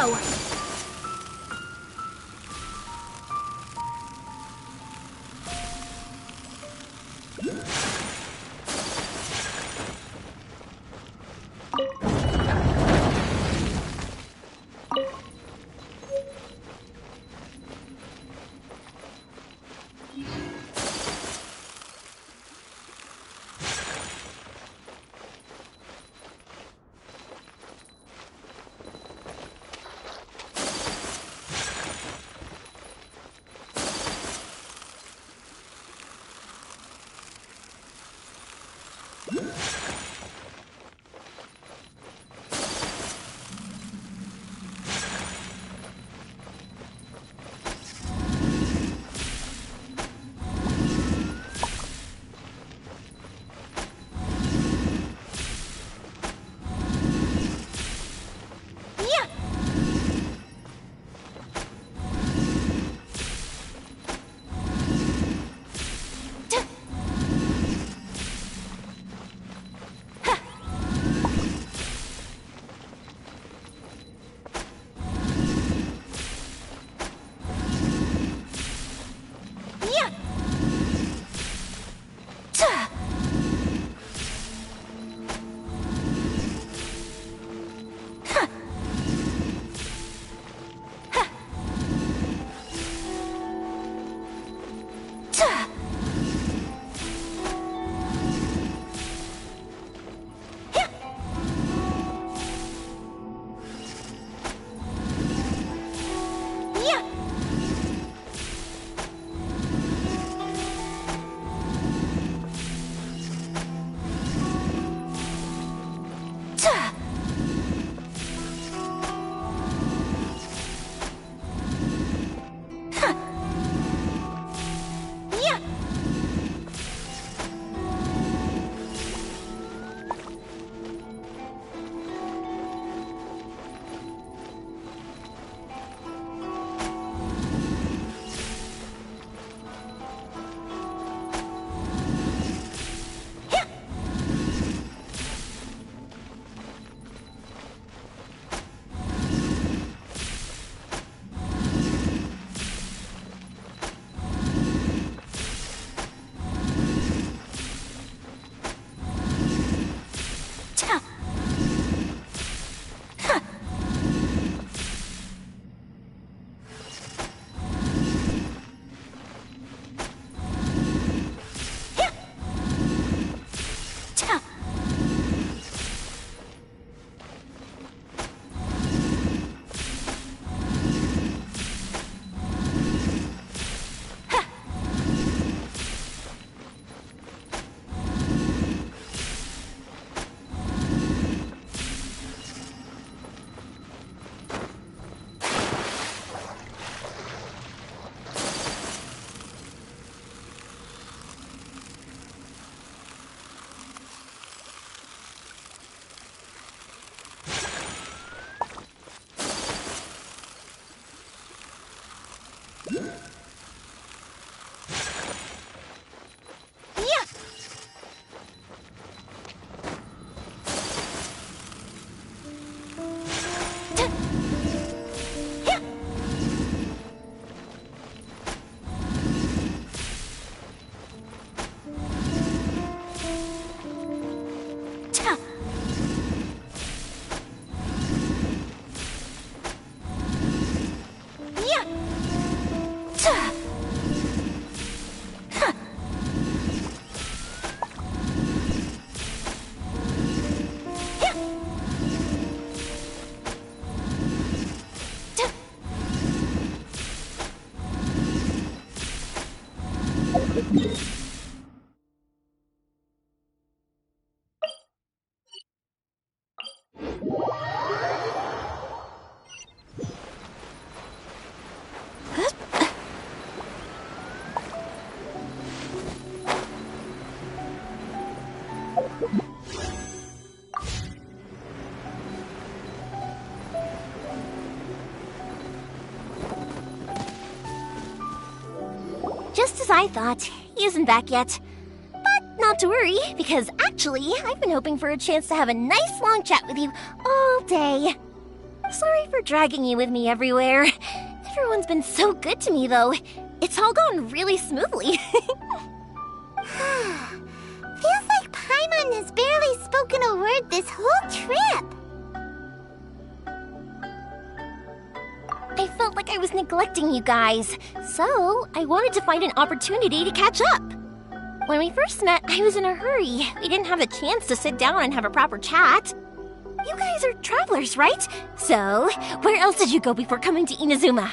go! Just as I thought, he isn't back yet. But not to worry, because actually, I've been hoping for a chance to have a nice long chat with you all day. Sorry for dragging you with me everywhere. Everyone's been so good to me, though. It's all gone really smoothly. Feels like Paimon has barely spoken a word this whole trip. I felt like I was neglecting you guys, so I wanted to find an opportunity to catch up. When we first met, I was in a hurry. We didn't have the chance to sit down and have a proper chat. You guys are travelers, right? So, where else did you go before coming to Inazuma?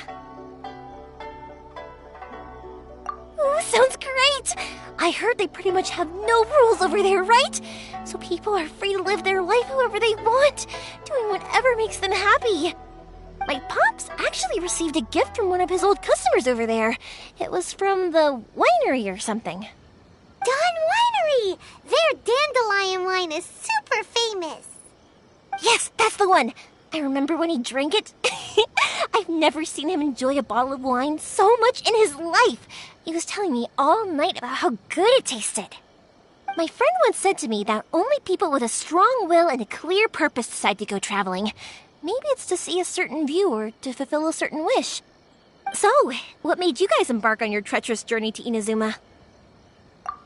Ooh, sounds great! I heard they pretty much have no rules over there, right? So people are free to live their life however they want, doing whatever makes them happy. My pops actually received a gift from one of his old customers over there. It was from the winery or something. Dawn Winery! Their dandelion wine is super famous. Yes, that's the one. I remember when he drank it. I've never seen him enjoy a bottle of wine so much in his life. He was telling me all night about how good it tasted. My friend once said to me that only people with a strong will and a clear purpose decide to go traveling. Maybe it's to see a certain view or to fulfill a certain wish. So, what made you guys embark on your treacherous journey to Inazuma?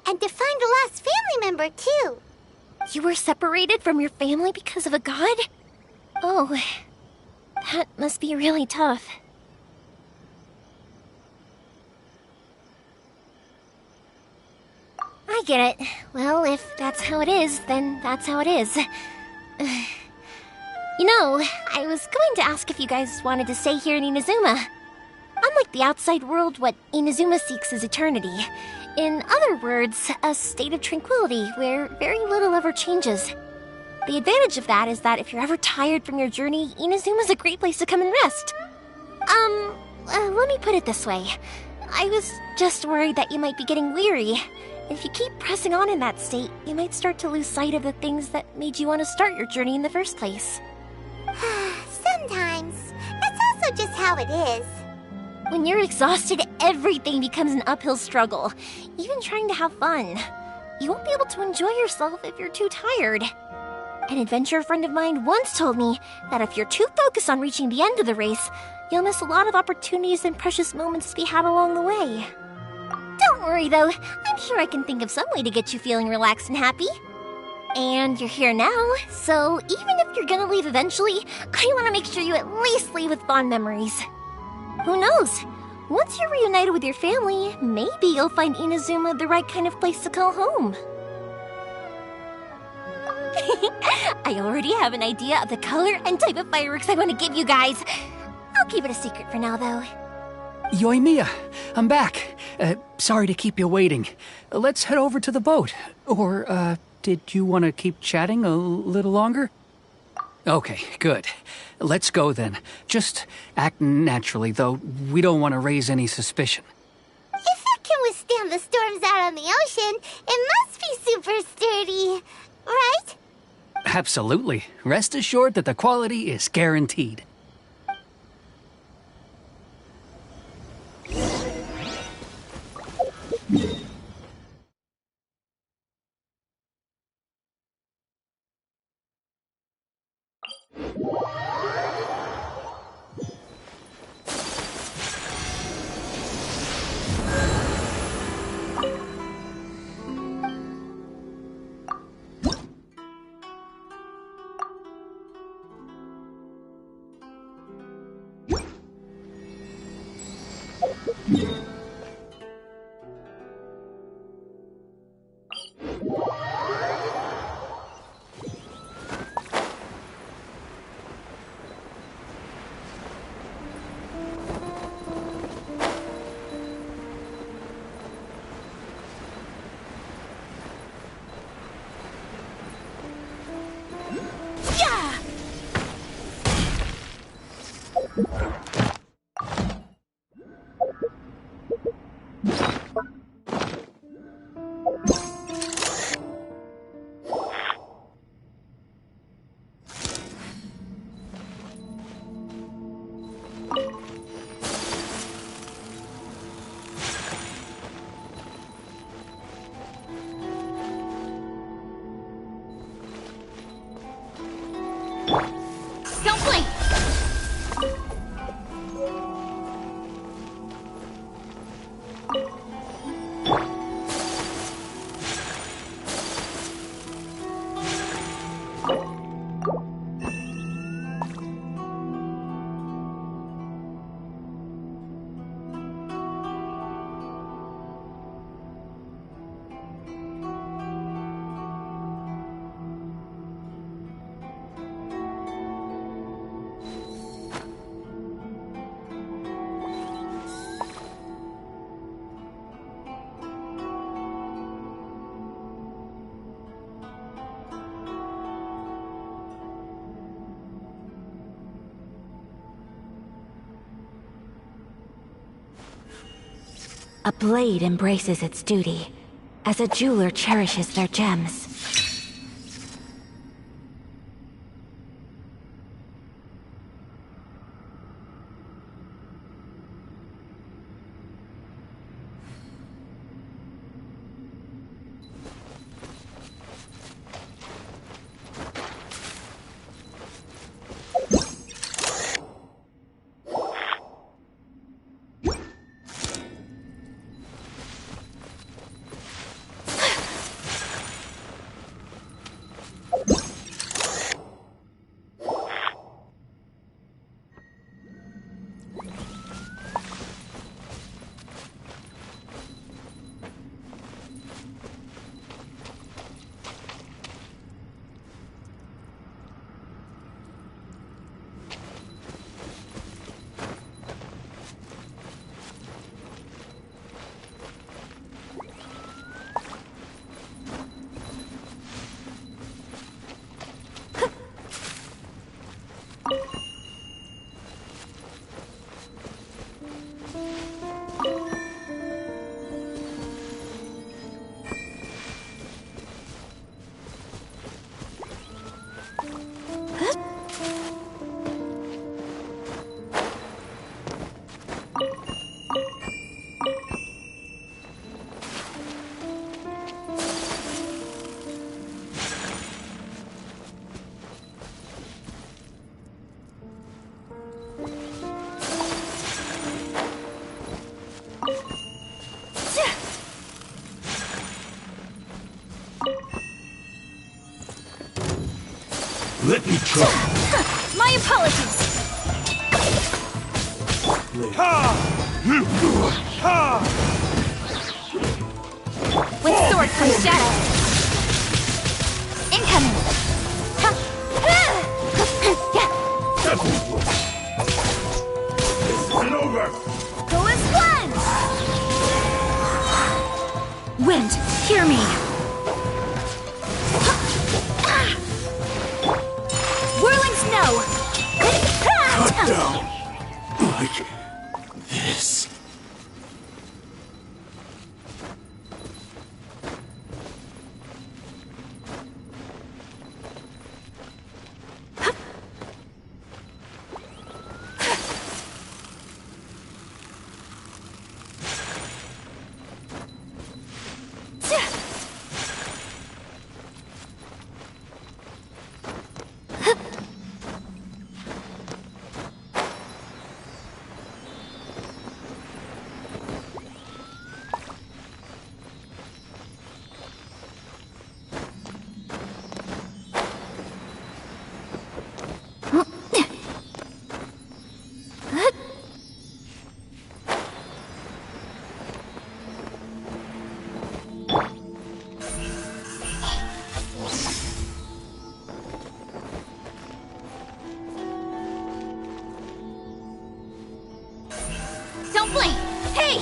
And to find a lost family member, too. You were separated from your family because of a god? Oh, that must be really tough. I get it. Well, if that's how it is, then that's how it is. You know, I was going to ask if you guys wanted to stay here in Inazuma. Unlike the outside world, what Inazuma seeks is eternity. In other words, a state of tranquility where very little ever changes. The advantage of that is that if you're ever tired from your journey, Inazuma's a great place to come and rest. Let me put it this way. I was just worried that you might be getting weary. If you keep pressing on in that state, you might start to lose sight of the things that made you want to start your journey in the first place. Sometimes. That's also just how it is. When you're exhausted, everything becomes an uphill struggle, even trying to have fun. You won't be able to enjoy yourself if you're too tired. An adventurer friend of mine once told me that if you're too focused on reaching the end of the race, you'll miss a lot of opportunities and precious moments to be had along the way. Don't worry though, I'm sure I can think of some way to get you feeling relaxed and happy. And you're here now, so even if you're gonna leave eventually, I want to make sure you at least leave with fond memories. Who knows? Once you're reunited with your family, maybe you'll find Inazuma the right kind of place to call home. I already have an idea of the color and type of fireworks I want to give you guys. I'll keep it a secret for now, though. Yoimiya, I'm back. Sorry to keep you waiting. Let's head over to the boat. Or, did you want to keep chatting a little longer? Okay, good. Let's go then. Just act naturally, though we don't want to raise any suspicion. If it can withstand the storms out on the ocean, it must be super sturdy, right? Absolutely. Rest assured that the quality is guaranteed. Don't blink! A blade embraces its duty, as a jeweler cherishes their gems. Let me try. My apologies! With sword comes shadow. Incoming! It's been over. Who is cleansed? Wind, hear me! Whirling snow! Cut down. Like this. Don't blink! Hey!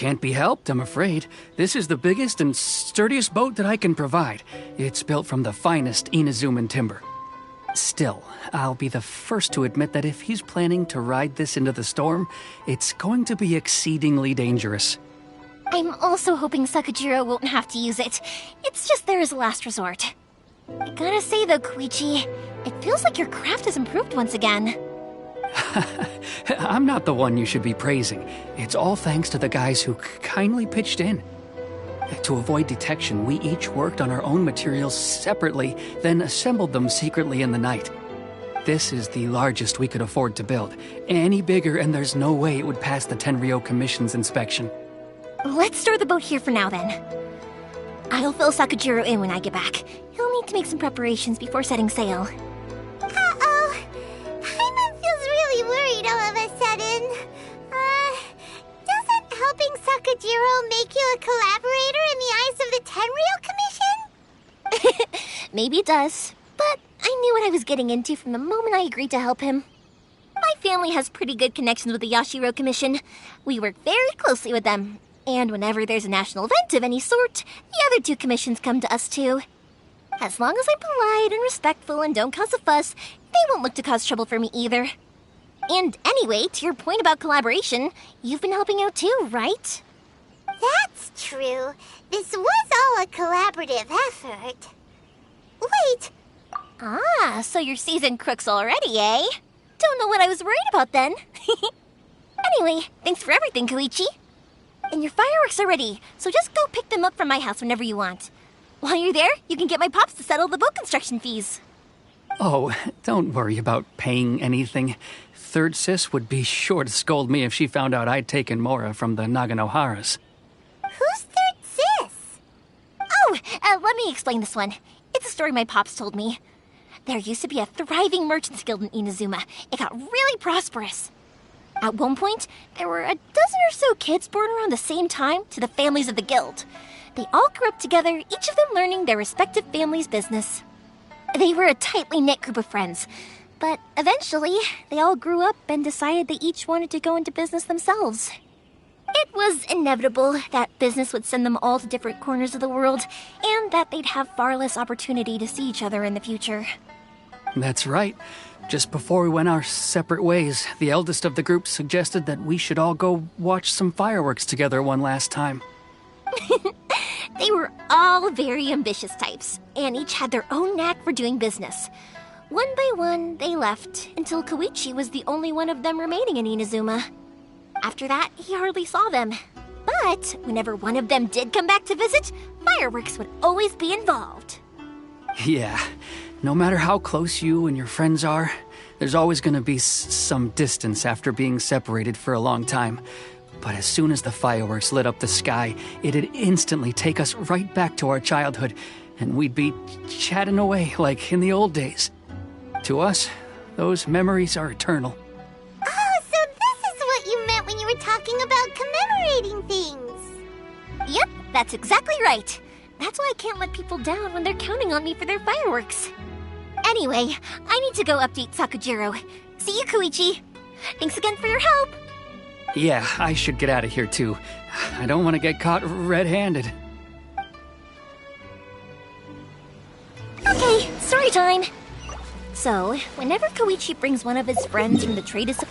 Can't be helped, I'm afraid. This is the biggest and sturdiest boat that I can provide. It's built from the finest Inazuman timber. Still, I'll be the first to admit that if he's planning to ride this into the storm, it's going to be exceedingly dangerous. I'm also hoping Sakajiro won't have to use it. It's just there as a last resort. I gotta say though, Koichi, it feels like your craft has improved once again. I'm not the one you should be praising. It's all thanks to the guys who kindly pitched in. To avoid detection, we each worked on our own materials separately, then assembled them secretly in the night. This is the largest we could afford to build. Any bigger and there's no way it would pass the Tenryou Commission's inspection. Let's store the boat here for now then. I'll fill Sakajiro in when I get back. He'll need to make some preparations before setting sail. Uh-oh. Paimon feels really worried all of a sudden. Doesn't helping Sakajiro make you a collaborator in the eyes of the Tenryou Commission? Maybe it does, but I knew what I was getting into from the moment I agreed to help him. My family has pretty good connections with the Yashiro Commission. We work very closely with them, and whenever there's a national event of any sort, the other two commissions come to us too. As long as I'm polite and respectful and don't cause a fuss, they won't look to cause trouble for me either. And anyway, to your point about collaboration, you've been helping out too, right? That's true. This was all a collaborative effort. Wait! Ah, so you're seasoned crooks already, eh? Don't know what I was worried about then. Anyway, thanks for everything, Koichi. And your fireworks are ready, so just go pick them up from my house whenever you want. While you're there, you can get my pops to settle the boat construction fees. Oh, don't worry about paying anything. Third Sis would be sure to scold me if she found out I'd taken Mora from the Naganoharas. Who's Third Sis? Oh, let me explain this one. It's a story my pops told me. There used to be a thriving merchants guild in Inazuma. It got really prosperous. At one point, there were a dozen or so kids born around the same time to the families of the guild. They all grew up together, each of them learning their respective family's business. They were a tightly knit group of friends, but eventually, they all grew up and decided they each wanted to go into business themselves. It was inevitable that business would send them all to different corners of the world, and that they'd have far less opportunity to see each other in the future. That's right. Just before we went our separate ways, the eldest of the group suggested that we should all go watch some fireworks together one last time. They were all very ambitious types, and each had their own knack for doing business. One by one, they left, until Koichi was the only one of them remaining in Inazuma. After that, he hardly saw them. But whenever one of them did come back to visit, fireworks would always be involved. Yeah, no matter how close you and your friends are, there's always going to be some distance after being separated for a long time. But as soon as the fireworks lit up the sky, it'd instantly take us right back to our childhood, and we'd be chatting away like in the old days. To us, those memories are eternal. Oh, so this is what you meant when you were talking about commemorating things. Yep, that's exactly right. That's why I can't let people down when they're counting on me for their fireworks. Anyway, I need to go update Sakajiro. See you, Koichi. Thanks again for your help. Yeah, I should get out of here too. I don't want to get caught red-handed. Okay, story time. So, whenever Koichi brings one of his friends from the trade as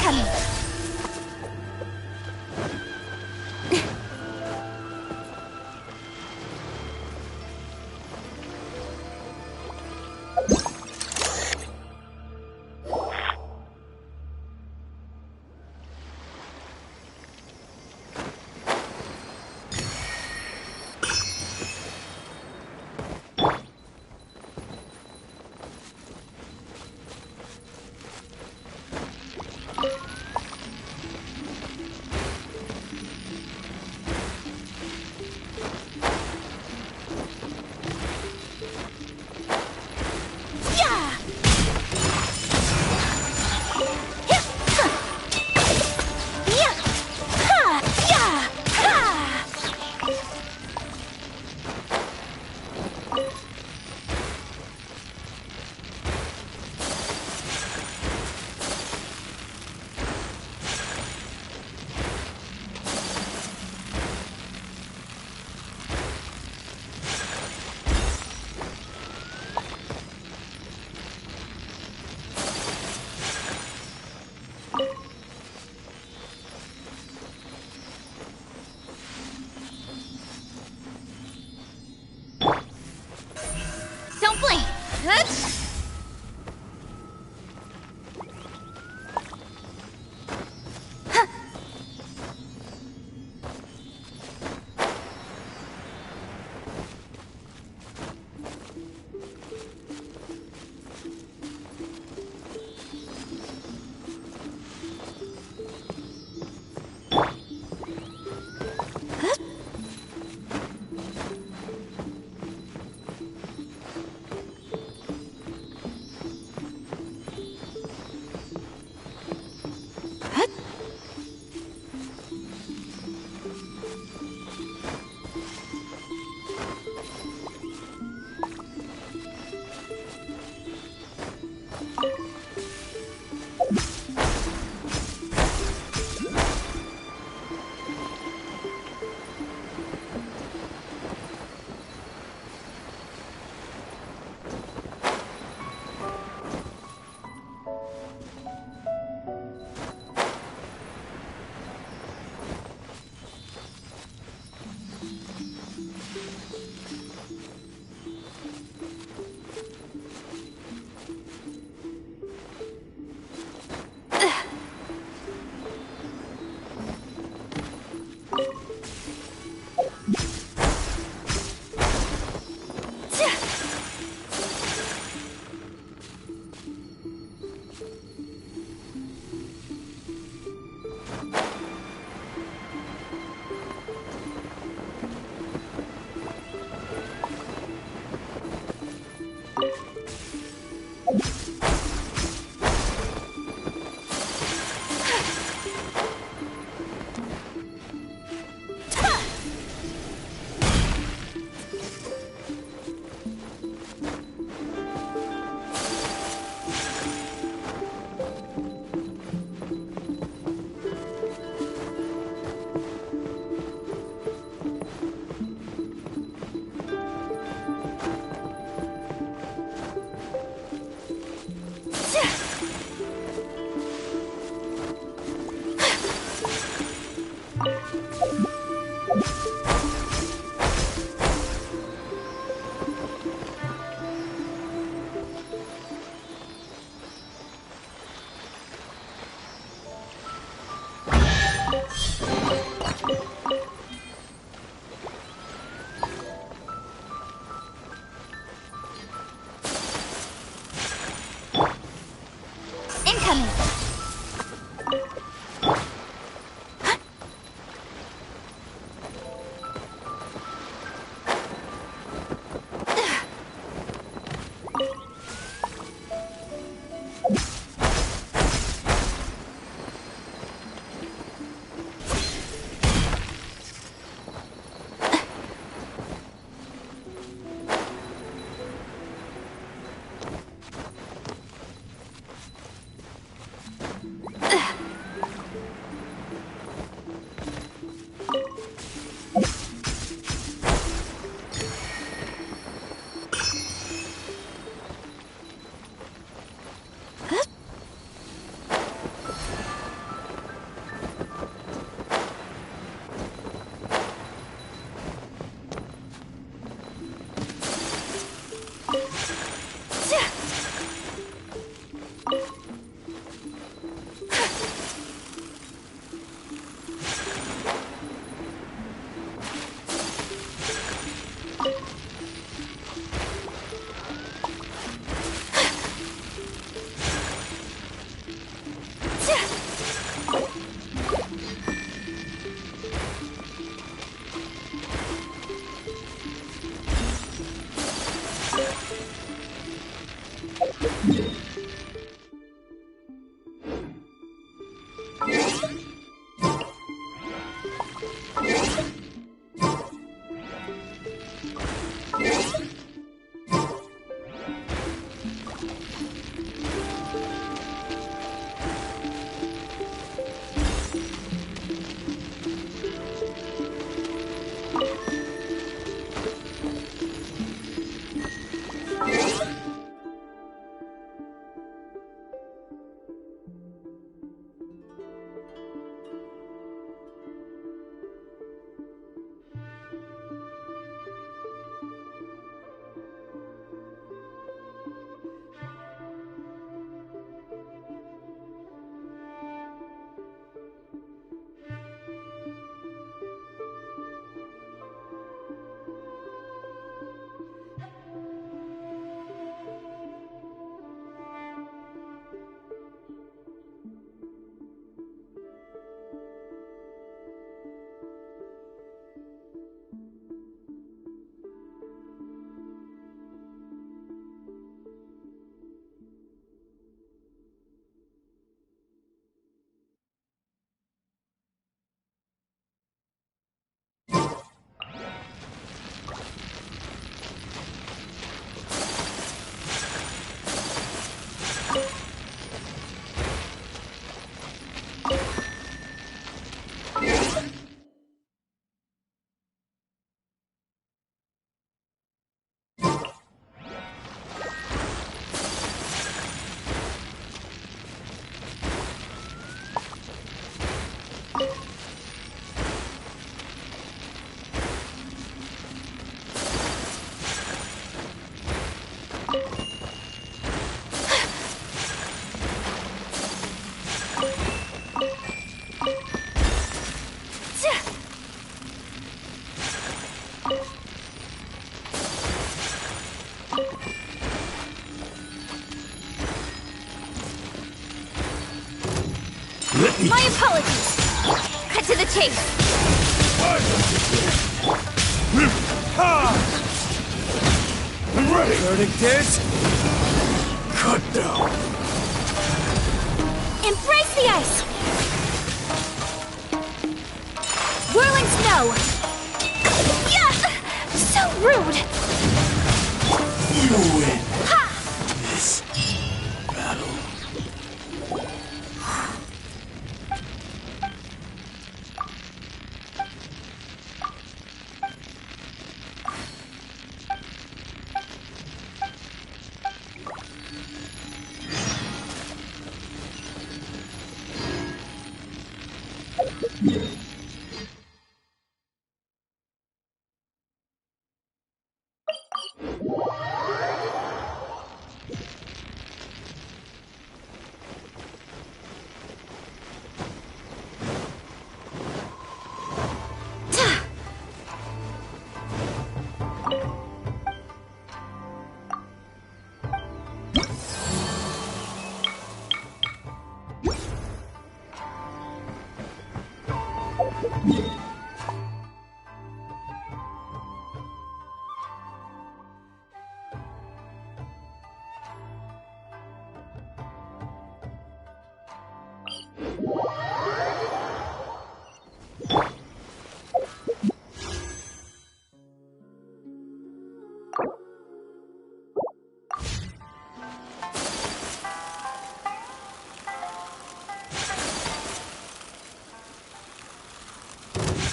Incoming! Don't blink! Incoming! Let me... My apologies! Cut to the chase! I'm ready! Verdict is... Cut down! Embrace the ice! Whirling snow! Yeah! So rude! You win Ha! this battle.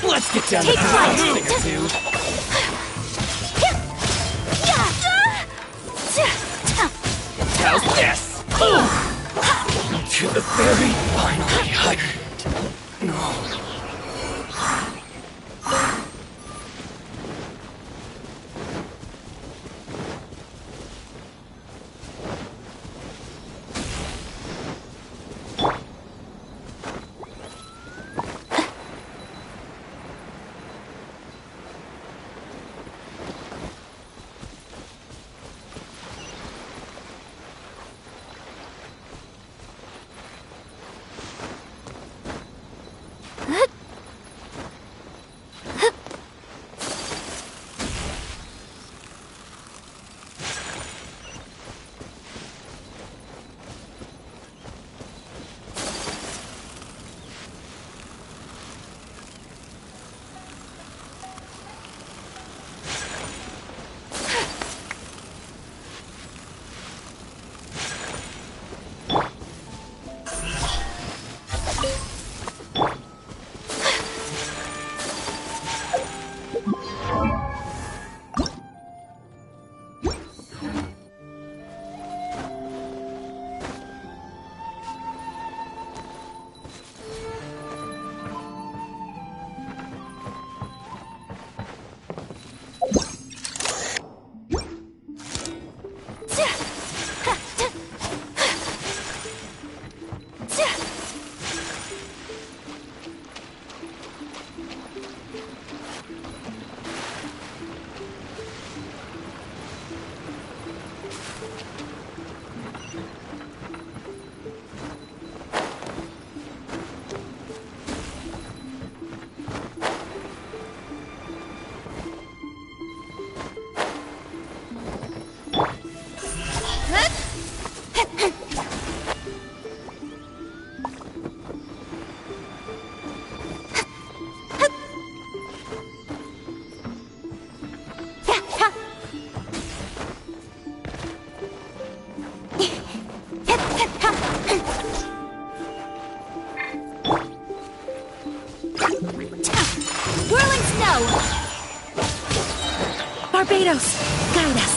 Let's get down Take to flight! thing or two. How's this? To the very finally hydrate. No. Whirling snow! Barbados, guide us!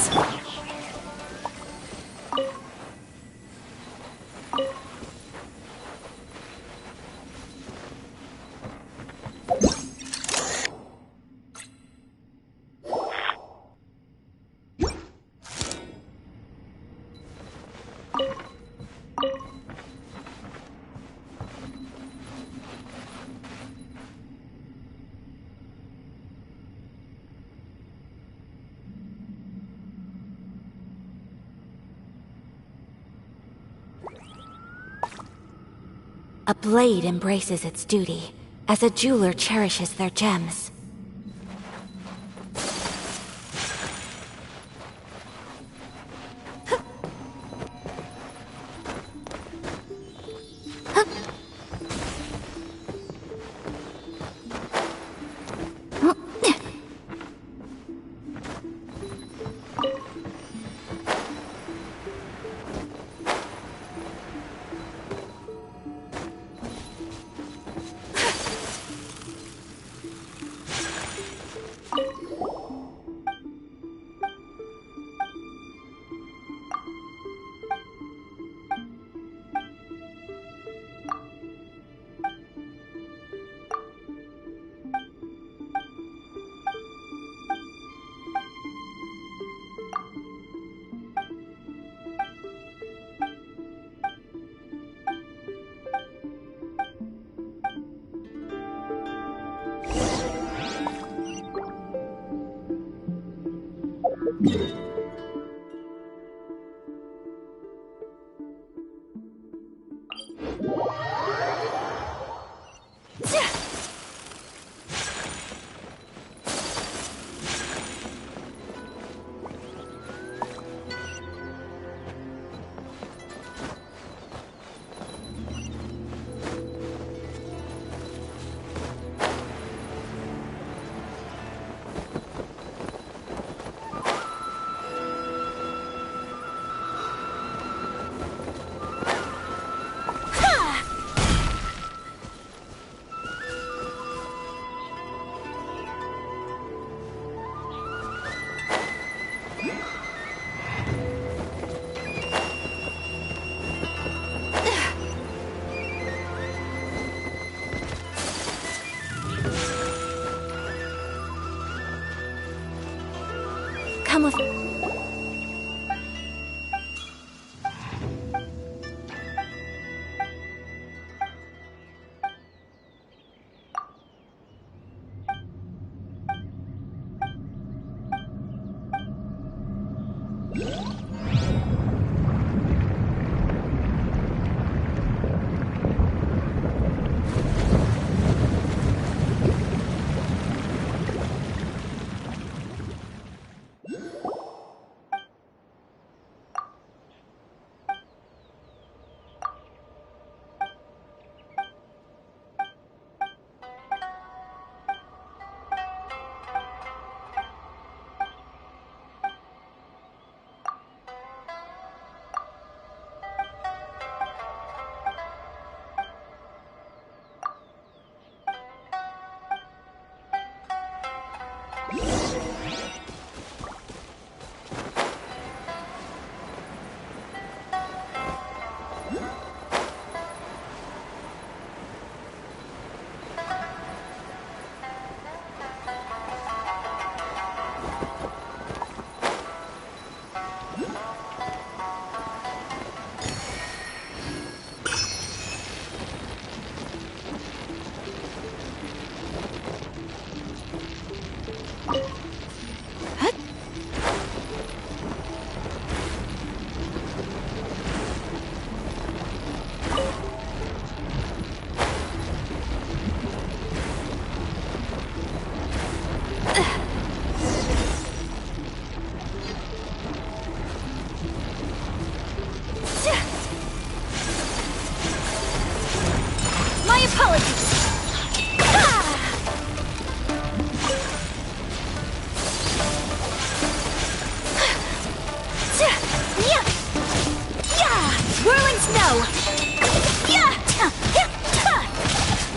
A blade embraces its duty, as a jeweler cherishes their gems. Come with... My apologies! Whirling snow!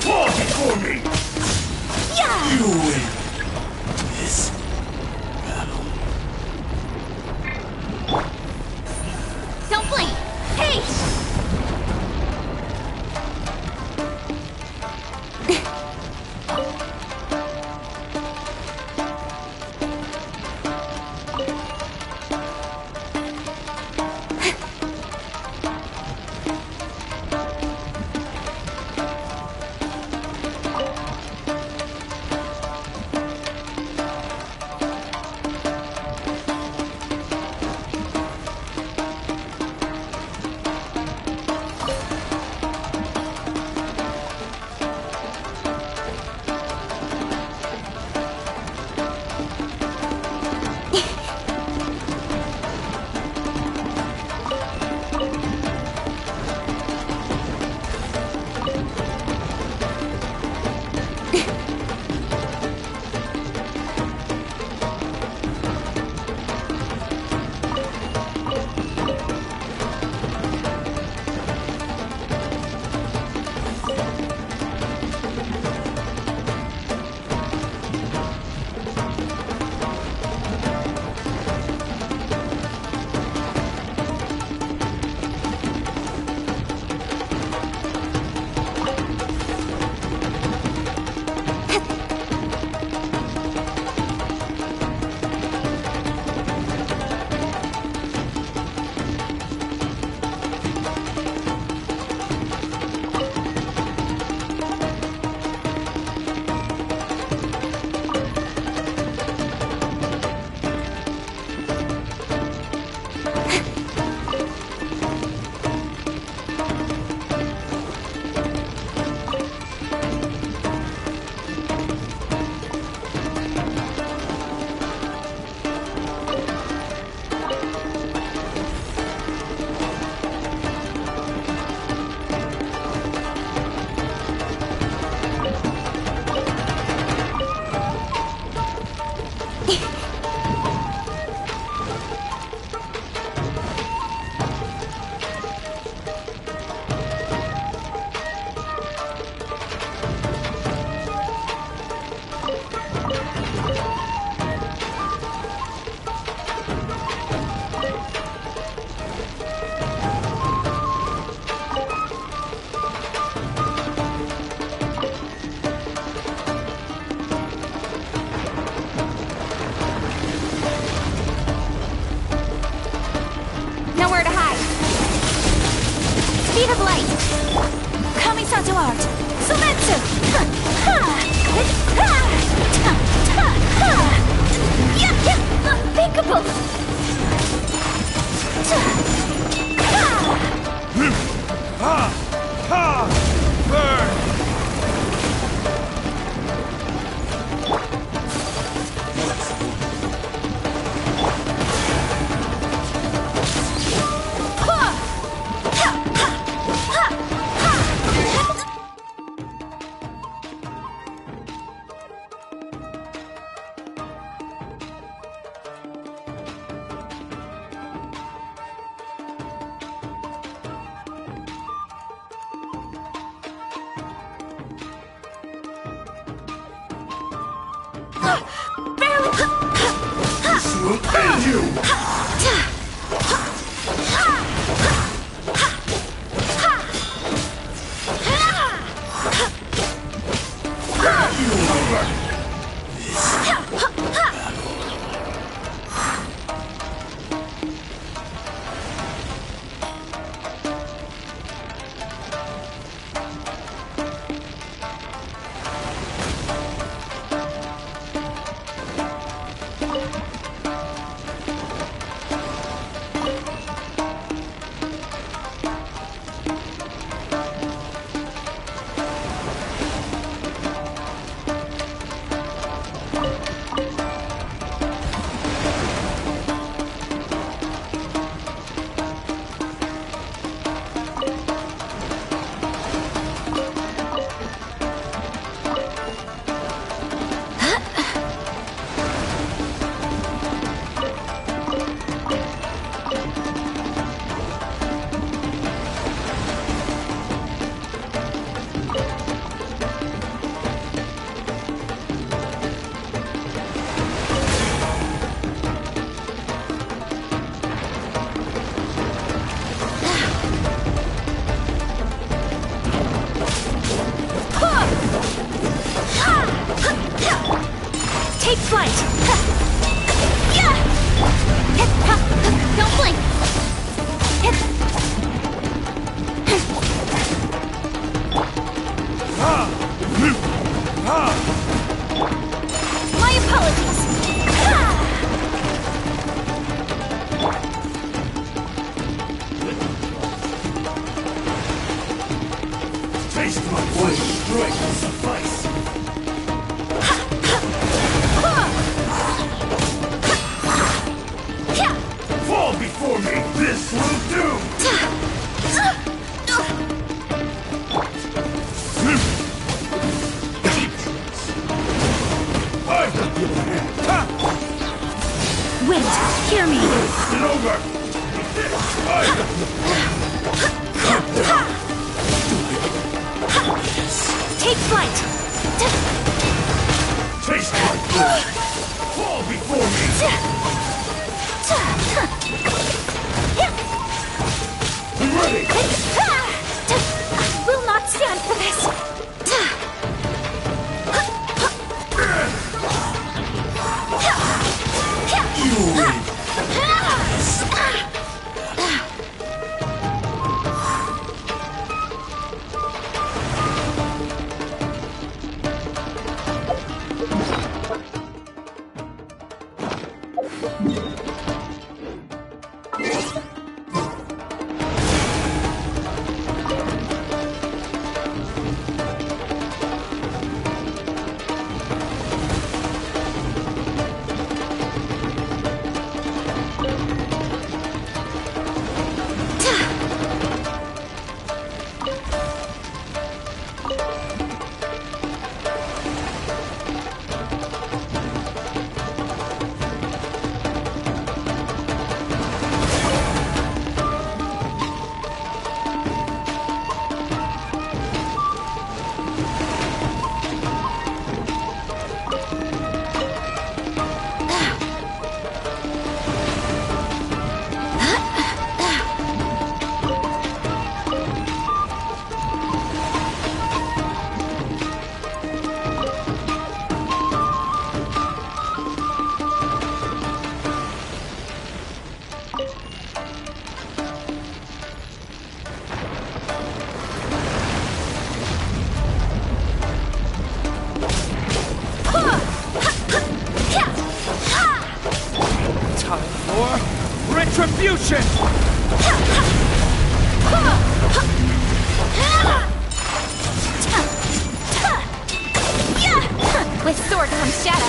Fall before me! You win this battle. Don't blink! Hey! Kamisato art! Sumetsu! Unthinkable! Burn! This will end you! Take flight! Don't blink! My apologies! Taste my blade, strike will suffice. Fall before me, this will do! I've got the upper hand. Wait, hear me! It's over! I've got the Take flight! taste my blade! Fall before me! I'm ready! I will not stand for this! You win! comes Shadow.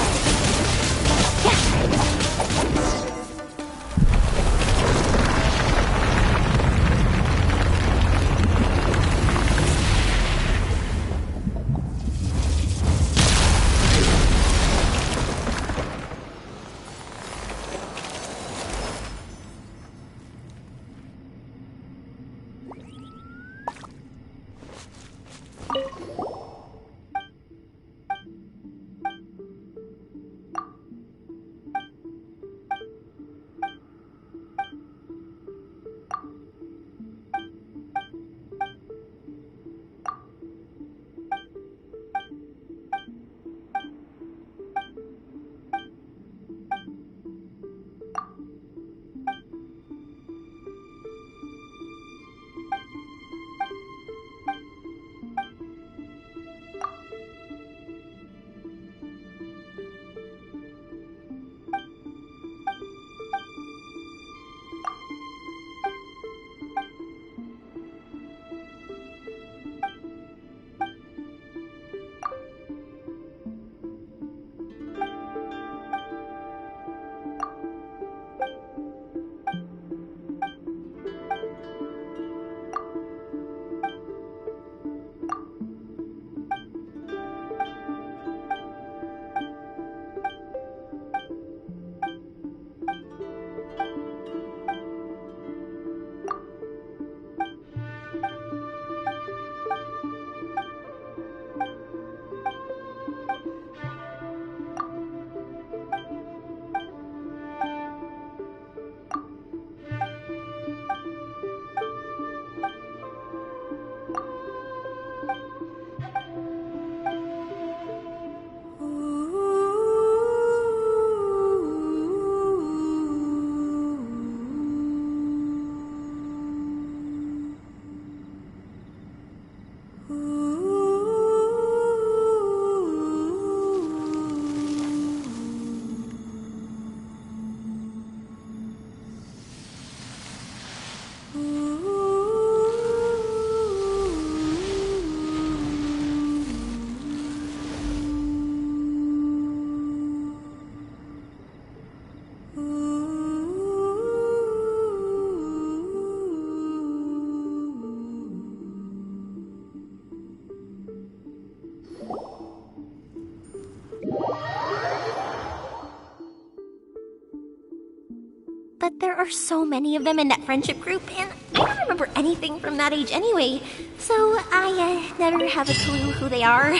But there are so many of them in that friendship group, and I don't remember anything from that age anyway, so I never have a clue who they are.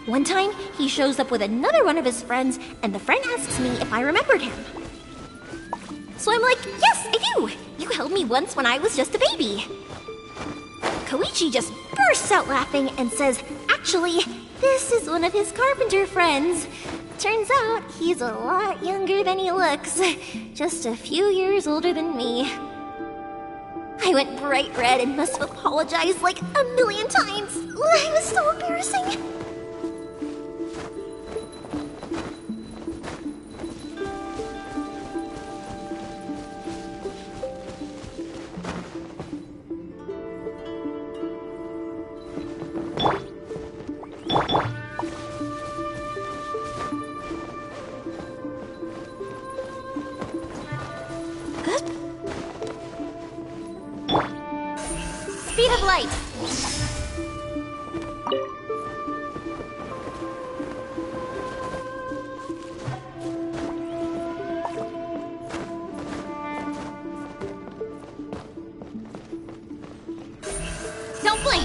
One time, he shows up with another one of his friends, and the friend asks me if I remembered him. So I'm like, yes, I do! You held me once when I was just a baby. Koichi just bursts out laughing and says, actually, this is one of his carpenter friends. Turns out he's a lot younger than he looks, just a few years older than me. I went bright red and must have apologized like a million times. It was so embarrassing. Speed of light. Don't blink.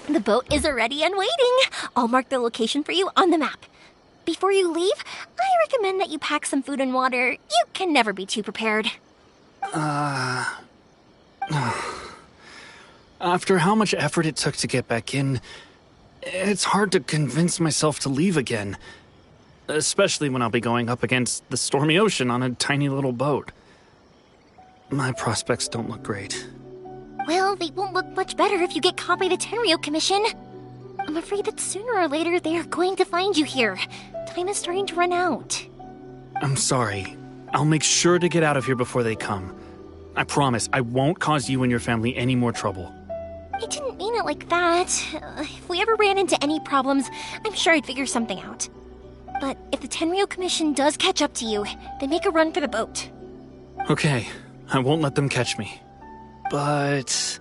The boat is ready and waiting. I'll mark the location for you on the map. Before you leave, I recommend that you pack some food and water. You can never be too prepared. After how much effort it took to get back in, it's hard to convince myself to leave again. Especially when I'll be going up against the stormy ocean on a tiny little boat. My prospects don't look great. Well, they won't look much better if you get caught by the Tenryou Commission. I'm afraid that sooner or later they are going to find you here. Time is starting to run out. I'm sorry. I'll make sure to get out of here before they come. I promise I won't cause you and your family any more trouble. I didn't mean it like that. If we ever ran into any problems, I'm sure I'd figure something out. But if the Tenryou Commission does catch up to you, then make a run for the boat. Okay, I won't let them catch me. But...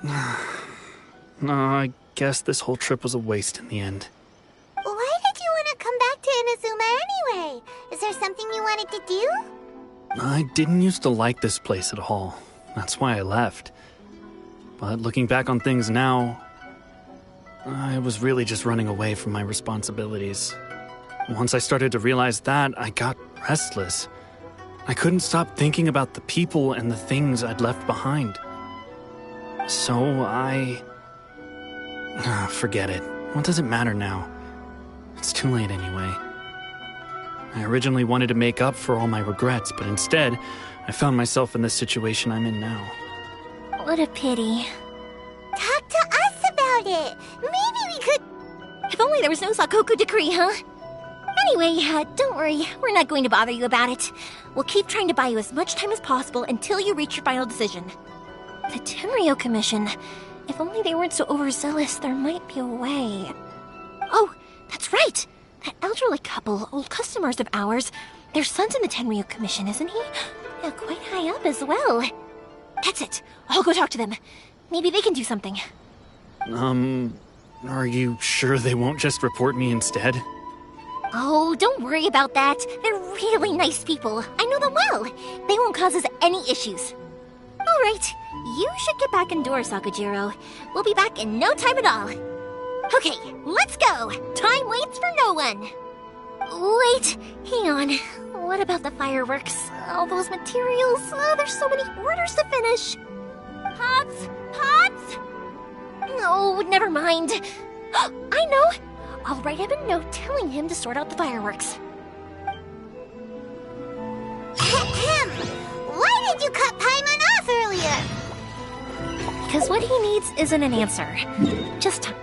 no, I guess this whole trip was a waste in the end. Why did you want to come back to Inazuma anyway? Is there something you wanted to do? I didn't used to like this place at all. That's why I left. But looking back on things now, I was really just running away from my responsibilities. Once I started to realize that, I got restless. I couldn't stop thinking about the people and the things I'd left behind. So forget it. What does it matter now? It's too late anyway. I originally wanted to make up for all my regrets, but instead, I found myself in the situation I'm in now. What a pity. Talk to us about it. Maybe we could... If only there was no Sakoku decree, huh? Anyway, don't worry. We're not going to bother you about it. We'll keep trying to buy you as much time as possible until you reach your final decision. The Tenryou Commission. If only they weren't so overzealous, there might be a way. Oh, that's right! That elderly couple, old customers of ours, their son's in the Tenryou Commission, isn't he? Yeah, quite high up as well. That's it. I'll go talk to them. Maybe they can do something. Are you sure they won't just report me instead? Oh, don't worry about that. They're really nice people. I know them well. They won't cause us any issues. All right, you should get back indoors, Sakujiro. We'll be back in no time at all. Okay, let's go. Time waits for no one. Wait, hang on. What about the fireworks? All those materials? Oh, there's so many orders to finish. Pops? Pops? No, never mind. I know. I'll write him a note telling him to sort out the fireworks. Why did you cut Paimon off earlier? Because what he needs isn't an answer. Just time.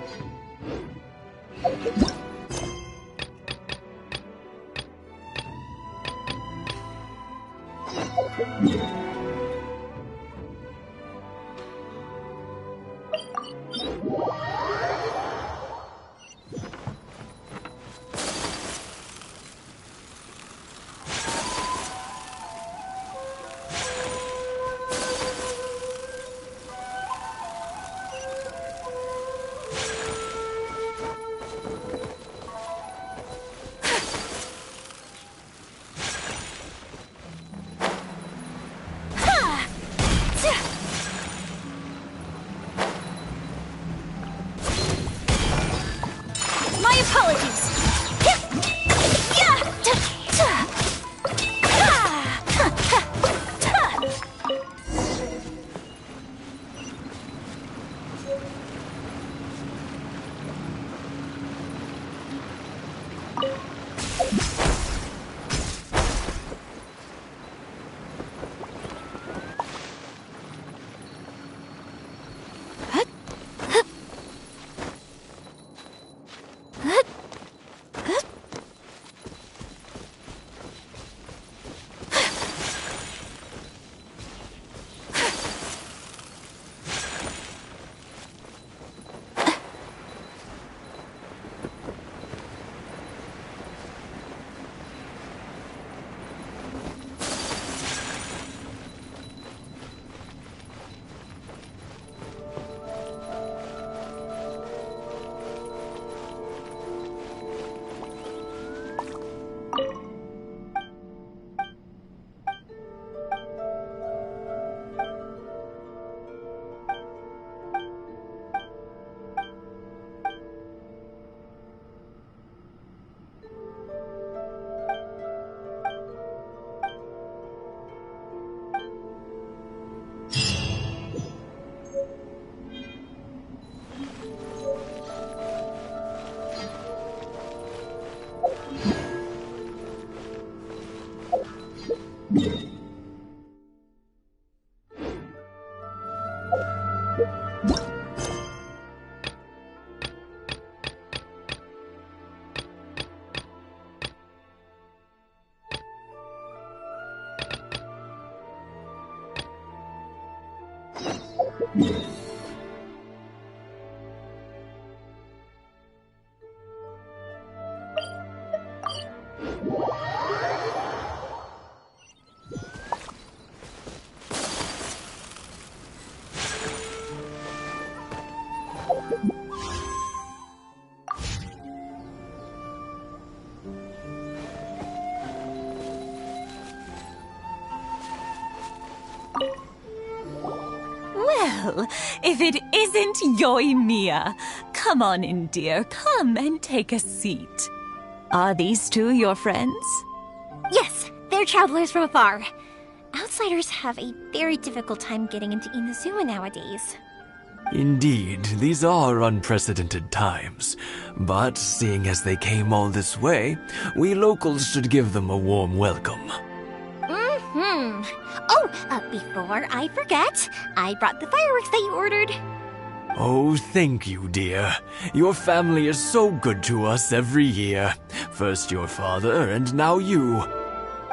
Well, if it isn't Yoimiya. Come on in, dear. Come and take a seat. Are these two your friends? Yes, they're travelers from afar. Outsiders have a very difficult time getting into Inazuma nowadays. Indeed, these are unprecedented times. But seeing as they came all this way, we locals should give them a warm welcome. Before I forget, I brought the fireworks that you ordered. Oh, thank you, dear. Your family is so good to us every year. First your father, and now you.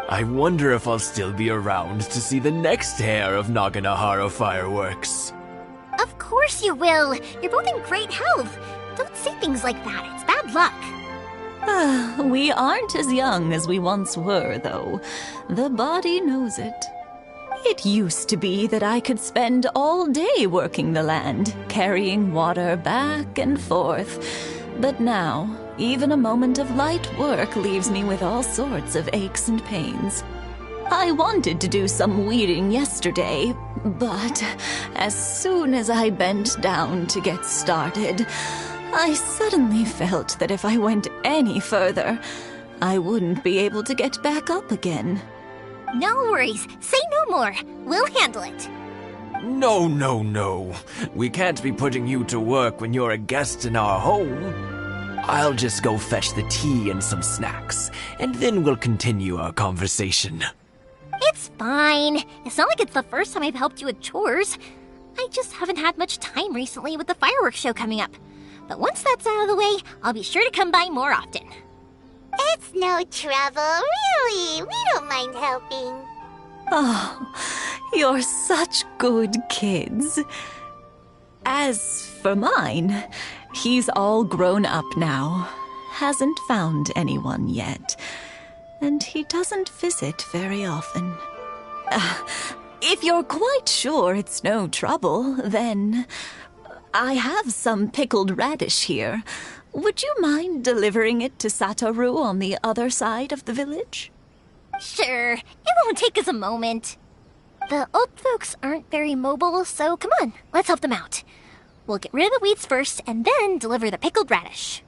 I wonder if I'll still be around to see the next hair of Naganohara fireworks. Of course you will. You're both in great health. Don't say things like that. It's bad luck. We aren't as young as we once were, though. The body knows it. It used to be that I could spend all day working the land, carrying water back and forth. But now, even a moment of light work leaves me with all sorts of aches and pains. I wanted to do some weeding yesterday, but as soon as I bent down to get started, I suddenly felt that if I went any further, I wouldn't be able to get back up again. No worries. Say no more. We'll handle it. No, no, no. We can't be putting you to work when you're a guest in our home. I'll just go fetch the tea and some snacks, and then we'll continue our conversation. It's fine. It's not like it's the first time I've helped you with chores. I just haven't had much time recently with the fireworks show coming up. But once that's out of the way, I'll be sure to come by more often. It's no trouble, really. We don't mind helping. Oh, you're such good kids. As for mine, he's all grown up now. Hasn't found anyone yet. And he doesn't visit very often. If you're quite sure it's no trouble, then I have some pickled radish here. Would you mind delivering it to Satoru on the other side of the village? Sure. It won't take us a moment. The old folks aren't very mobile, so come on, let's help them out. We'll get rid of the weeds first and then deliver the pickled radish.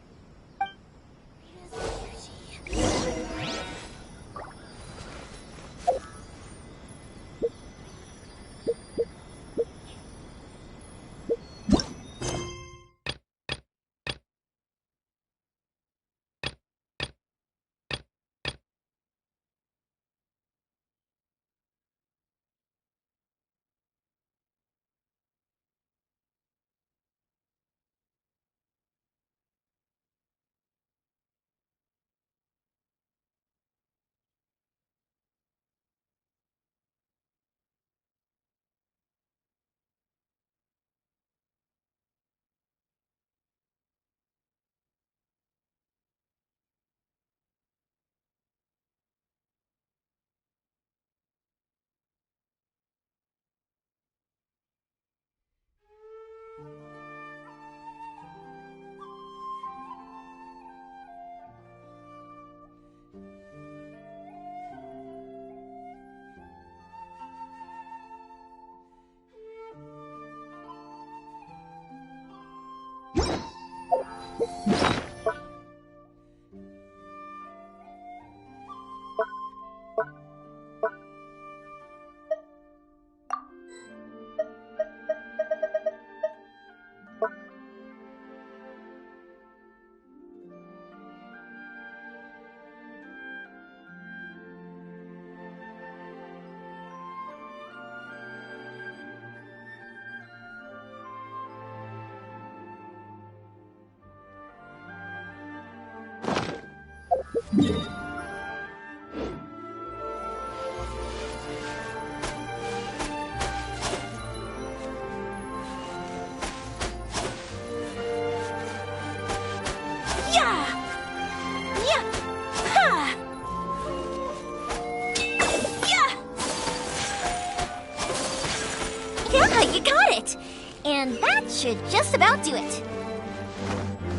Yeah, you got it! And that should just about do it.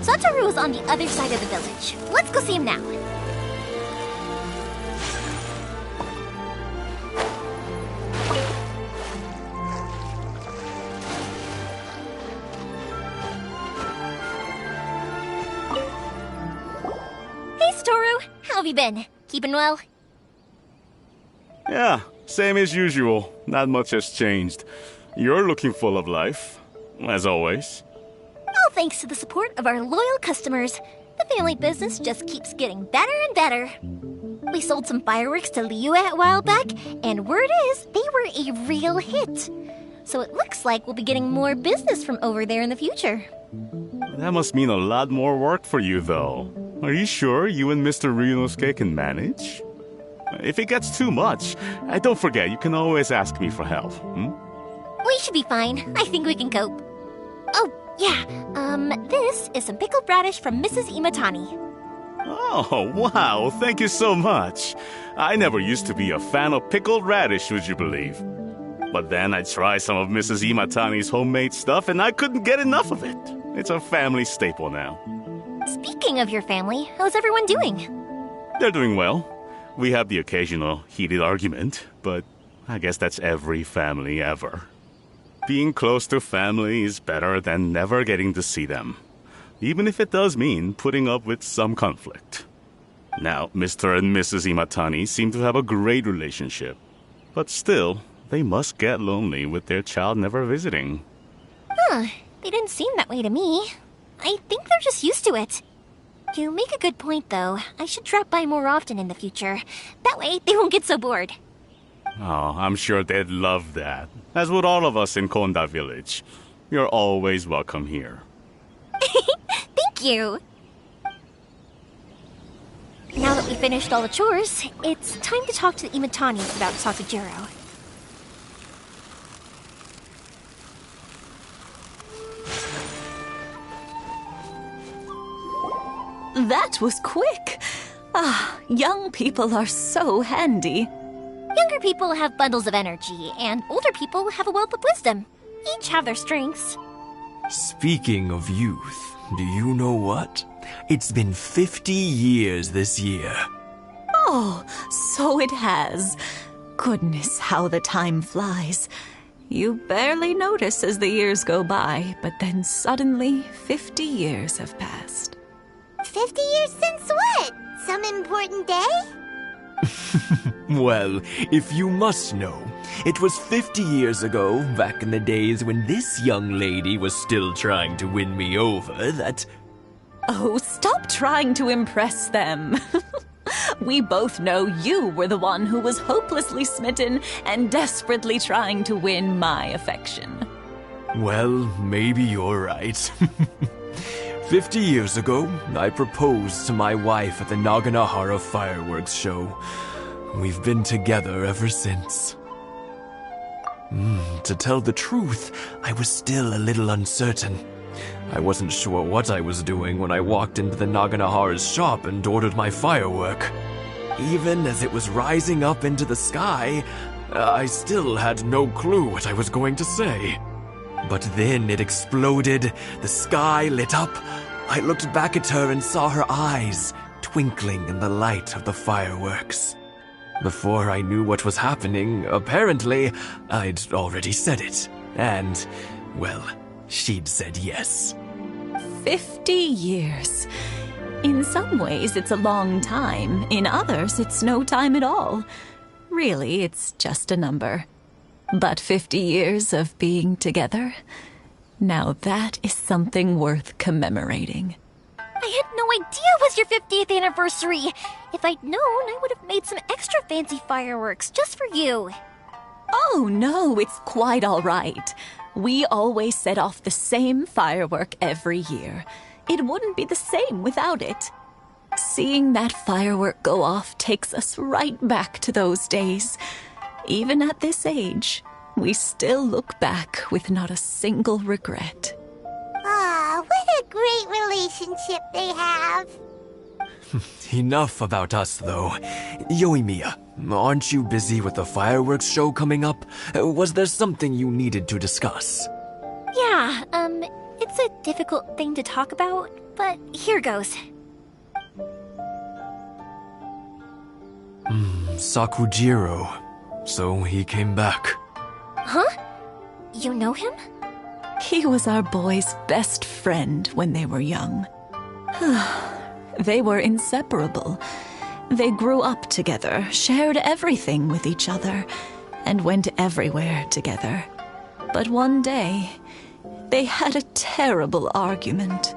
Satoru is on the other side of the village. Let's go see him now. Hey, Satoru. How have you been? Keeping well? Yeah, same as usual. Not much has changed. You're looking full of life, as always. All thanks to the support of our loyal customers. The family business just keeps getting better and better. We sold some fireworks to Liyue a while back, and word is they were a real hit. So it looks like we'll be getting more business from over there in the future. That must mean a lot more work for you, though. Are you sure you and Mr. Ryunosuke can manage? If it gets too much, don't forget, you can always ask me for help. We should be fine. I think we can cope. Oh, yeah. This is some pickled radish from Mrs. Imatani. Oh, wow. Thank you so much. I never used to be a fan of pickled radish, would you believe? But then I tried some of Mrs. Imatani's homemade stuff, and I couldn't get enough of it. It's a family staple now. Speaking of your family, how's everyone doing? They're doing well. We have the occasional heated argument, but I guess that's every family ever. Being close to family is better than never getting to see them, even if it does mean putting up with some conflict. Now, Mr. and Mrs. Imatani seem to have a great relationship, but still, they must get lonely with their child never visiting. Huh, they didn't seem that way to me. I think they're just used to it. You make a good point, though. I should drop by more often in the future. That way, they won't get so bored. Oh, I'm sure they'd love that. As would all of us in Konda Village. You're always welcome here. Thank you! Now that we finished all the chores, it's time to talk to the Imatanis about Sasajiro. That was quick. Ah, young people are so handy. Younger people have bundles of energy, and older people have a wealth of wisdom. Each have their strengths. Speaking of youth, do you know what? It's been 50 years this year. Oh, so it has. Goodness, how the time flies. You barely notice as the years go by, but then suddenly 50 years have passed. 50 years since what? Some important day? Well, if you must know, it was 50 years ago, back in the days when this young lady was still trying to win me over, that... Oh, stop trying to impress them. We both know you were the one who was hopelessly smitten and desperately trying to win my affection. Well, maybe you're right. 50 years ago, I proposed to my wife at the Naganahara fireworks show. We've been together ever since. To tell the truth, I was still a little uncertain. I wasn't sure what I was doing when I walked into the Naganahara's shop and ordered my firework. Even as it was rising up into the sky, I still had no clue what I was going to say. But then it exploded, the sky lit up. I looked back at her and saw her eyes twinkling in the light of the fireworks. Before I knew what was happening, apparently, I'd already said it. And, well, she'd said yes. 50 years. In some ways, it's a long time. In others, it's no time at all. Really, it's just a number. But 50 years of being together, now that is something worth commemorating. I had no idea it was your 50th anniversary. If I'd known, I would have made some extra fancy fireworks just for you. Oh, no, it's quite all right. We always set off the same firework every year. It wouldn't be the same without it. Seeing that firework go off takes us right back to those days. Even at this age, we still look back with not a single regret. Ah, what a great relationship they have. Enough about us, though. Yoimiya, aren't you busy with the fireworks show coming up? Was there something you needed to discuss? Yeah, it's a difficult thing to talk about, but here goes. Sakujiro. So he came back. Huh? You know him? He was our boy's best friend when they were young. They were inseparable. They grew up together, shared everything with each other, and went everywhere together. But one day, they had a terrible argument.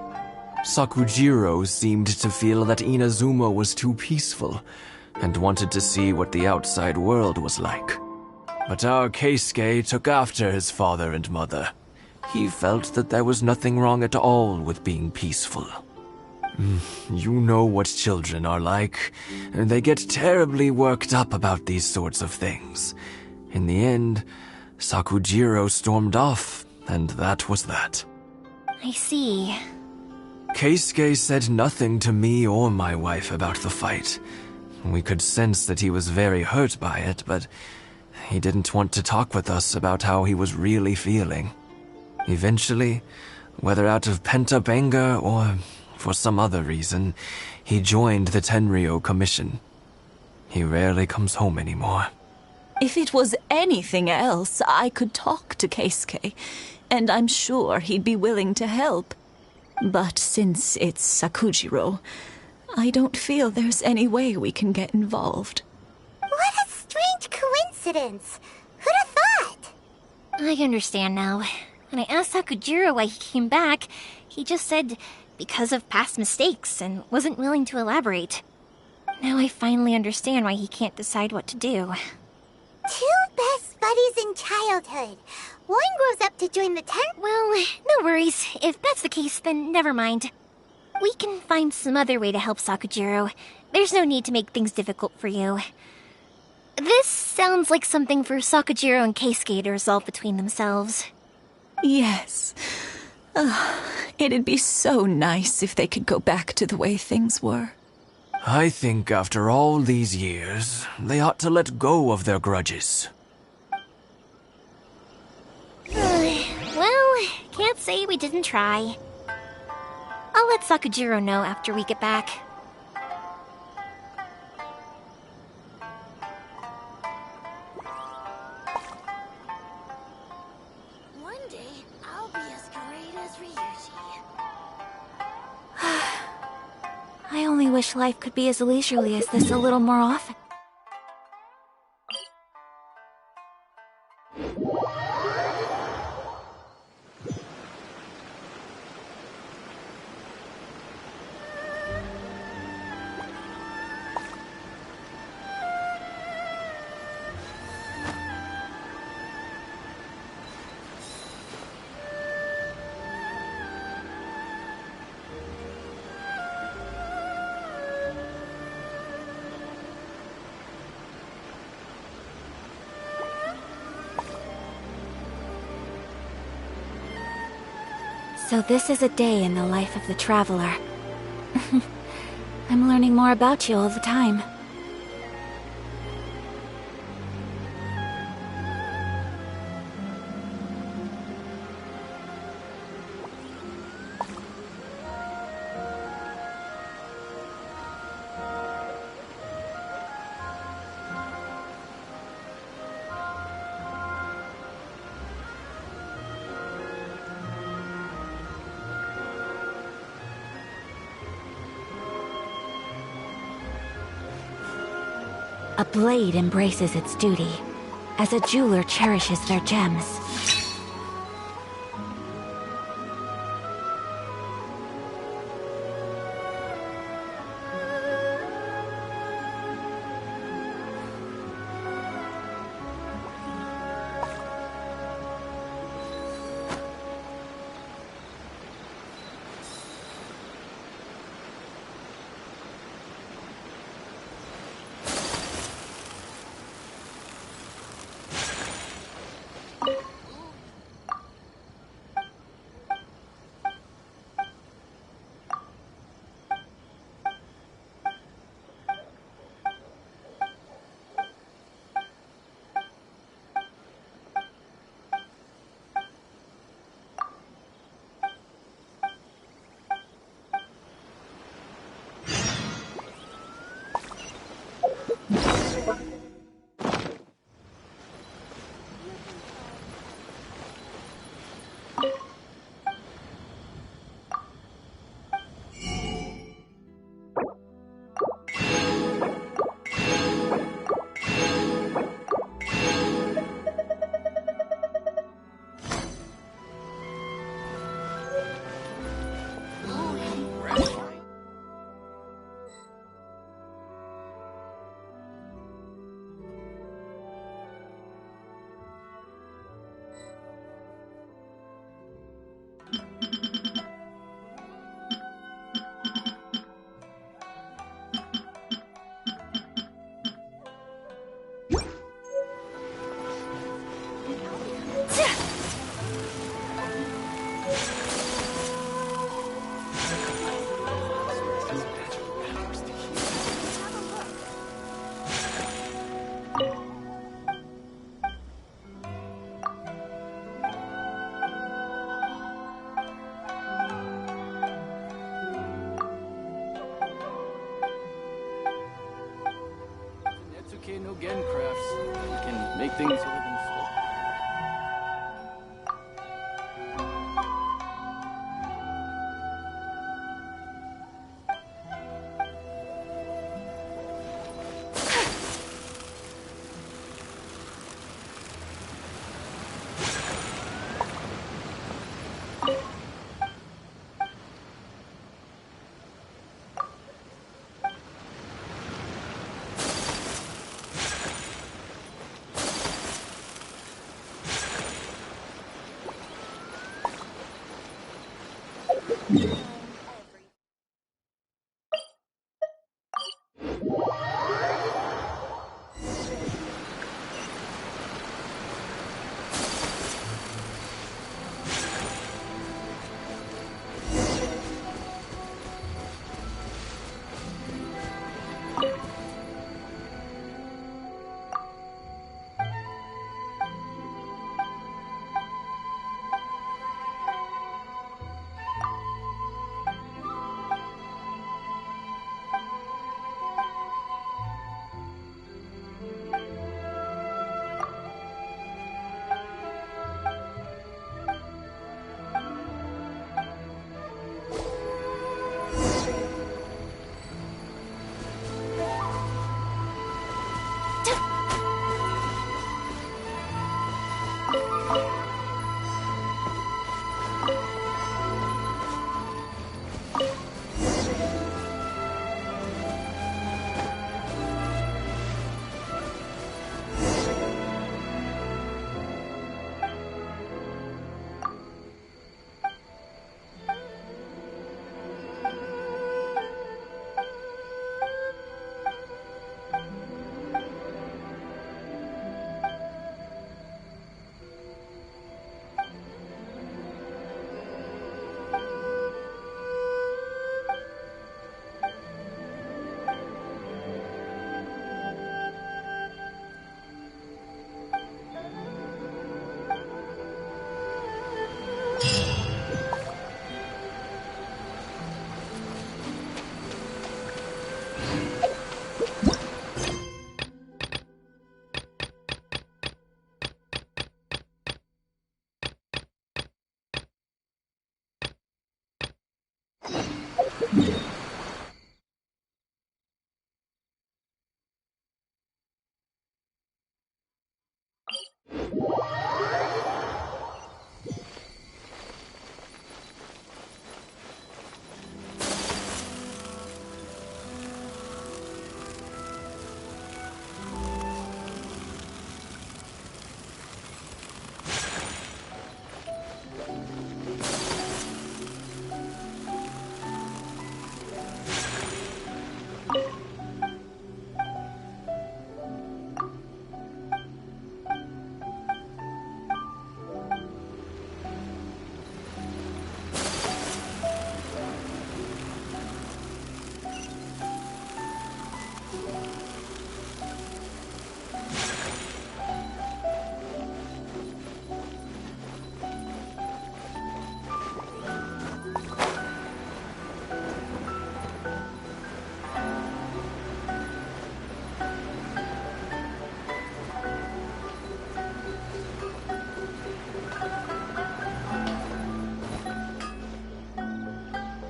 Sakujiro seemed to feel that Inazuma was too peaceful and wanted to see what the outside world was like. But our Keisuke took after his father and mother. He felt that there was nothing wrong at all with being peaceful. You know what children are like. They get terribly worked up about these sorts of things. In the end, Sakujiro stormed off, and that was that. I see. Keisuke said nothing to me or my wife about the fight. We could sense that he was very hurt by it, but he didn't want to talk with us about how he was really feeling. Eventually, whether out of pent-up anger or for some other reason, he joined the Tenryou Commission. He rarely comes home anymore. If it was anything else, I could talk to Keisuke, and I'm sure he'd be willing to help. But since it's Sakujiro, I don't feel there's any way we can get involved. What a strange coincidence! Who'd have thought? I understand now. When I asked Sakujiro why he came back, he just said because of past mistakes and wasn't willing to elaborate. Now I finally understand why he can't decide what to do. Two best buddies in childhood. One grows up to join the Well, no worries. If that's the case, then never mind. We can find some other way to help Sakujiro. There's no need to make things difficult for you. This sounds like something for Sakujiro and Keisuke to resolve between themselves. Yes. It'd be so nice if they could go back to the way things were. I think after all these years, they ought to let go of their grudges. Well, can't say we didn't try. I'll let Sakujiro know after we get back. One day, I'll be as great as Ryuji. I only wish life could be as leisurely as this a little more often. So this is a day in the life of the traveler. I'm learning more about you all the time. A blade embraces its duty, as a jeweler cherishes their gems. make things a little slow.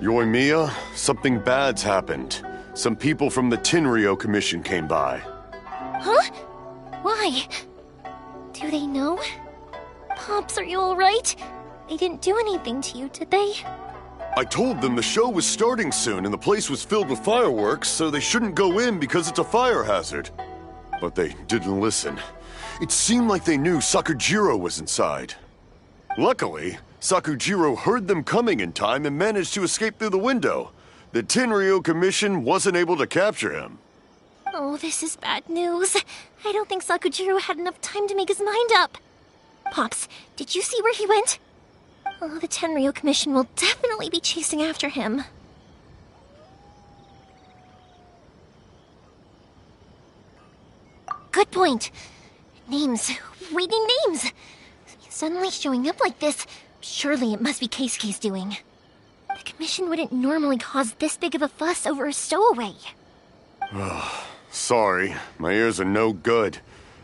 Yoimiya, something bad's happened. Some people from the Tenryou Commission came by. Huh? Why? Do they know? Pops, are you alright? They didn't do anything to you, did they? I told them the show was starting soon and the place was filled with fireworks, so they shouldn't go in because it's a fire hazard. But they didn't listen. It seemed like they knew Sakujiro was inside. Luckily, Sakujiro heard them coming in time and managed to escape through the window. The Tenryou Commission wasn't able to capture him. Oh, this is bad news. I don't think Sakujiro had enough time to make his mind up. Pops, did you see where he went? Oh, the Tenryou Commission will definitely be chasing after him. Good point. Names. Reading names. Suddenly showing up like this. Surely it must be Keisuke's doing. The Commission wouldn't normally cause this big of a fuss over a stowaway. Sorry, my ears are no good.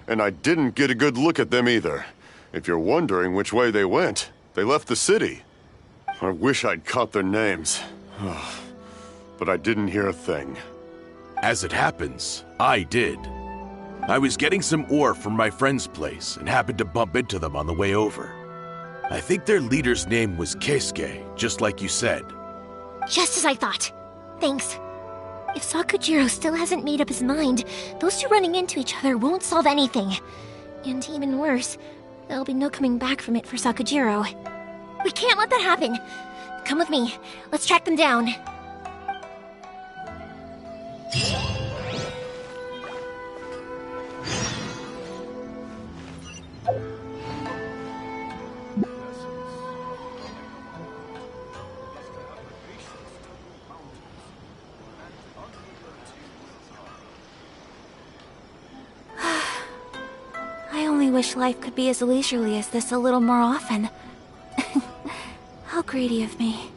And I didn't get a good look at them either. If you're wondering which way they went, they left the city. I wish I'd caught their names. But I didn't hear a thing. As it happens, I did. I was getting some ore from my friend's place and happened to bump into them on the way over. I think their leader's name was Keisuke, just like you said. Just as I thought. Thanks. If Sakujiro still hasn't made up his mind, those two running into each other won't solve anything. And even worse, there'll be no coming back from it for Sakujiro. We can't let that happen. Come with me. Let's track them down. I only wish life could be as leisurely as this a little more often. How greedy of me.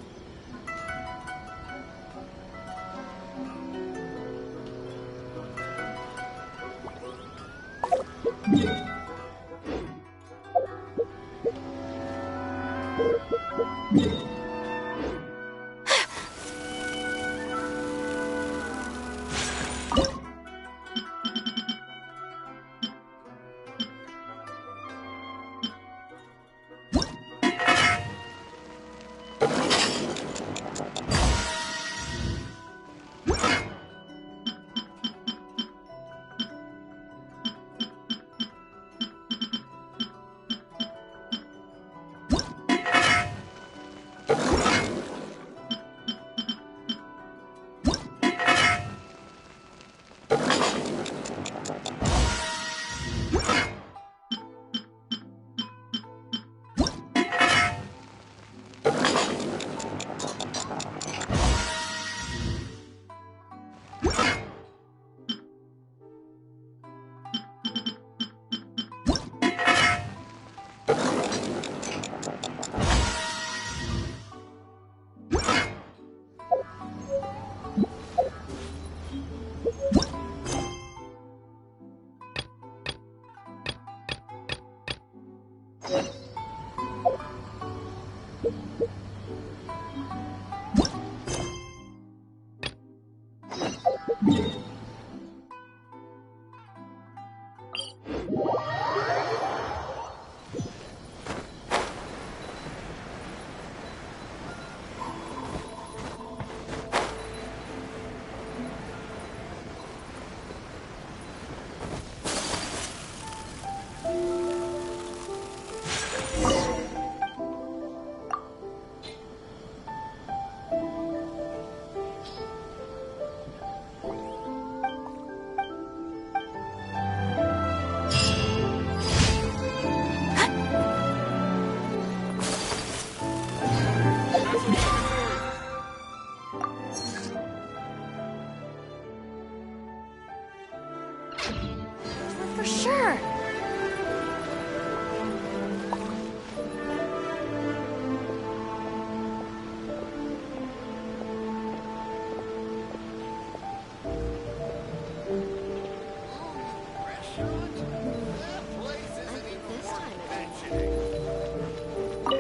For sure.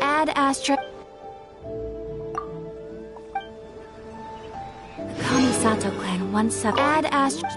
Add Astra. The Kamisato clan once up. Add Astra.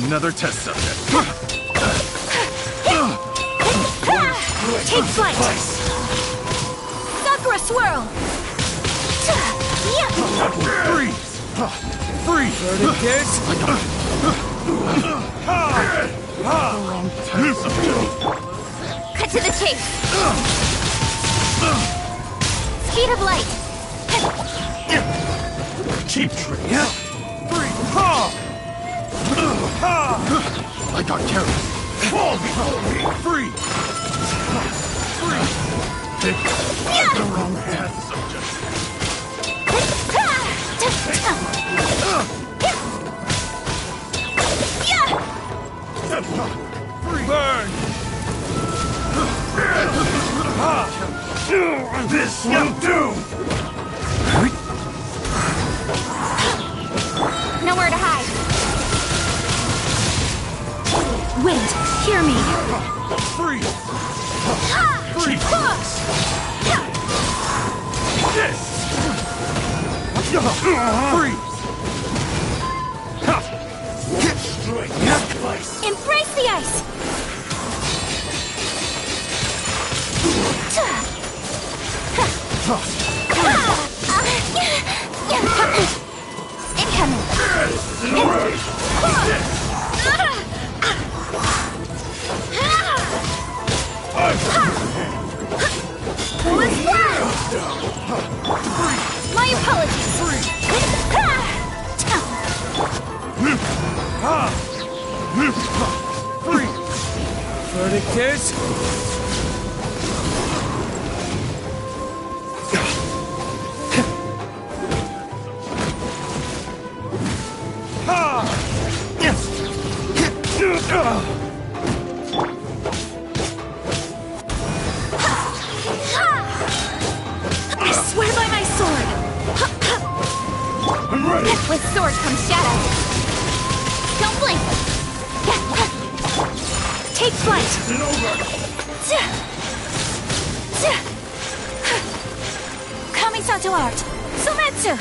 Another test subject. Take flight! Sakura swirl! Freeze! Freeze! Wrong test subject. Cut to the chase! Speed of light! Cheap trick. Freeze! I got carried. Fall before me! Freeze! Freeze! Pick the wrong test subject. Burn! This will do! Nowhere to hide! Wind, hear me! Freeze! Freeze! This! Freeze! Embrace the ice! Incoming! My apologies! Verdict is... I swear by my sword! I'm ready! With sword comes shadow! Don't blink! Take flight! It's over! Kamisato art! Sumetsu!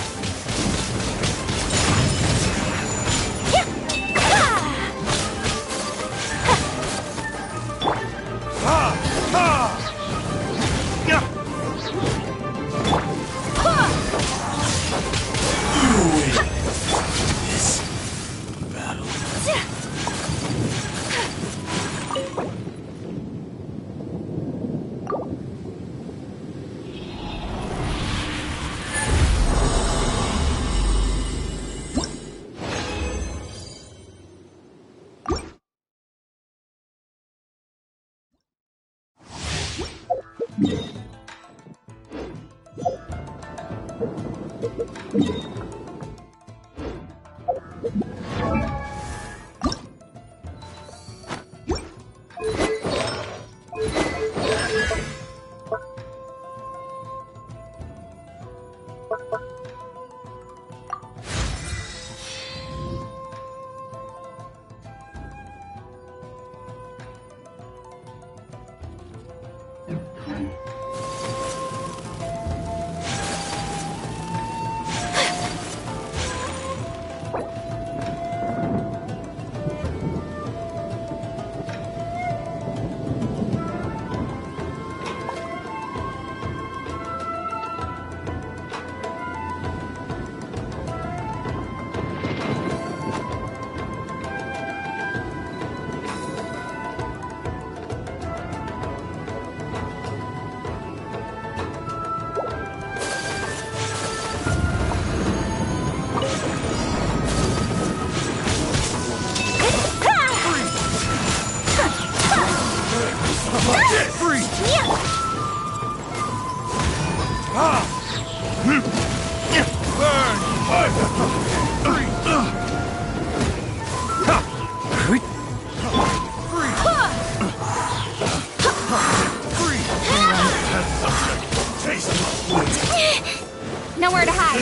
Nowhere to hide.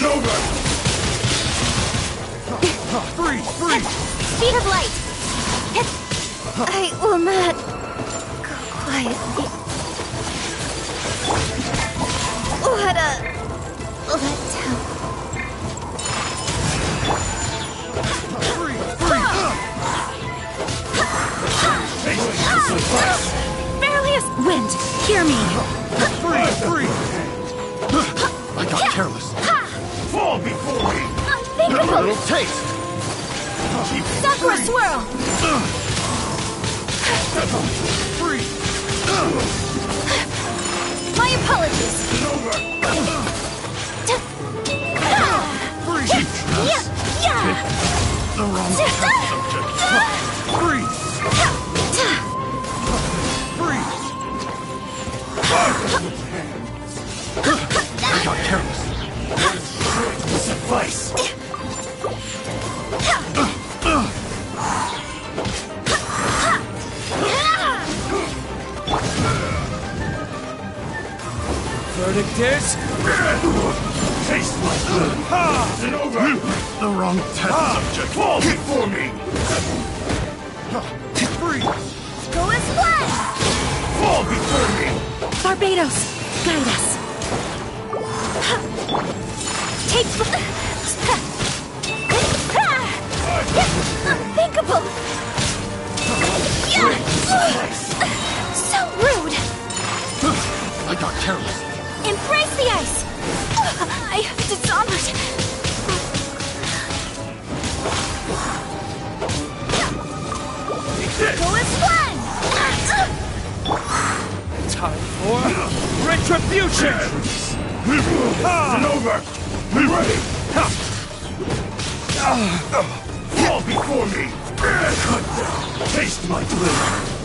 Speed of light. I will not go quietly. What a letdown. little taste! Sakura swirl! Freeze! My apologies! Freeze! The wrong subject. Freeze! Freeze! I got careless. Suffice! Verdict is... Taste my blood! It's over! The wrong test subject! Fall before me! Freeze! Go and splash! Fall before me! Barbados, guide us. Take... Unthinkable! So rude! I got careless. Embrace the ice! I have dishonored. Go and splash! Time for retribution! It's over! I'm ready! Fall before me! Taste my blade!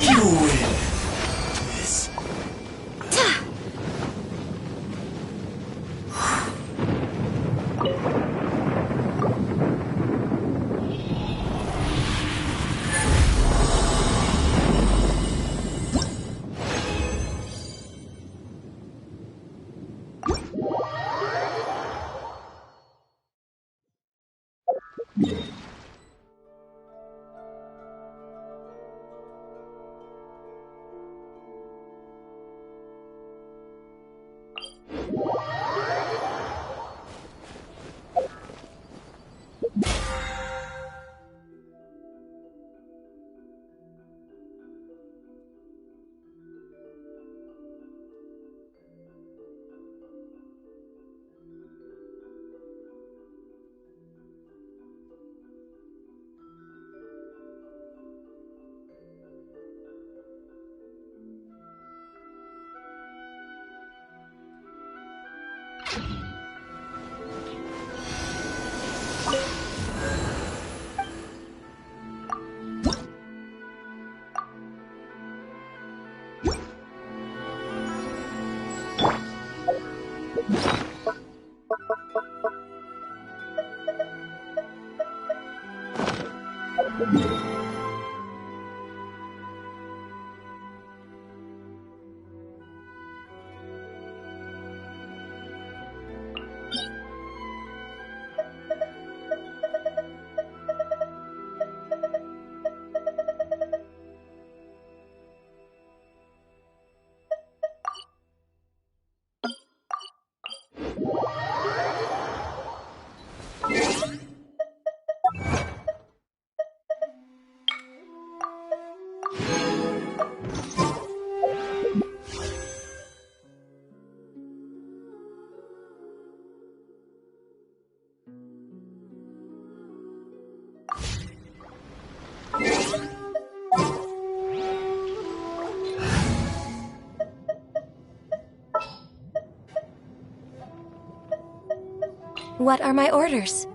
You win! This. What are my orders?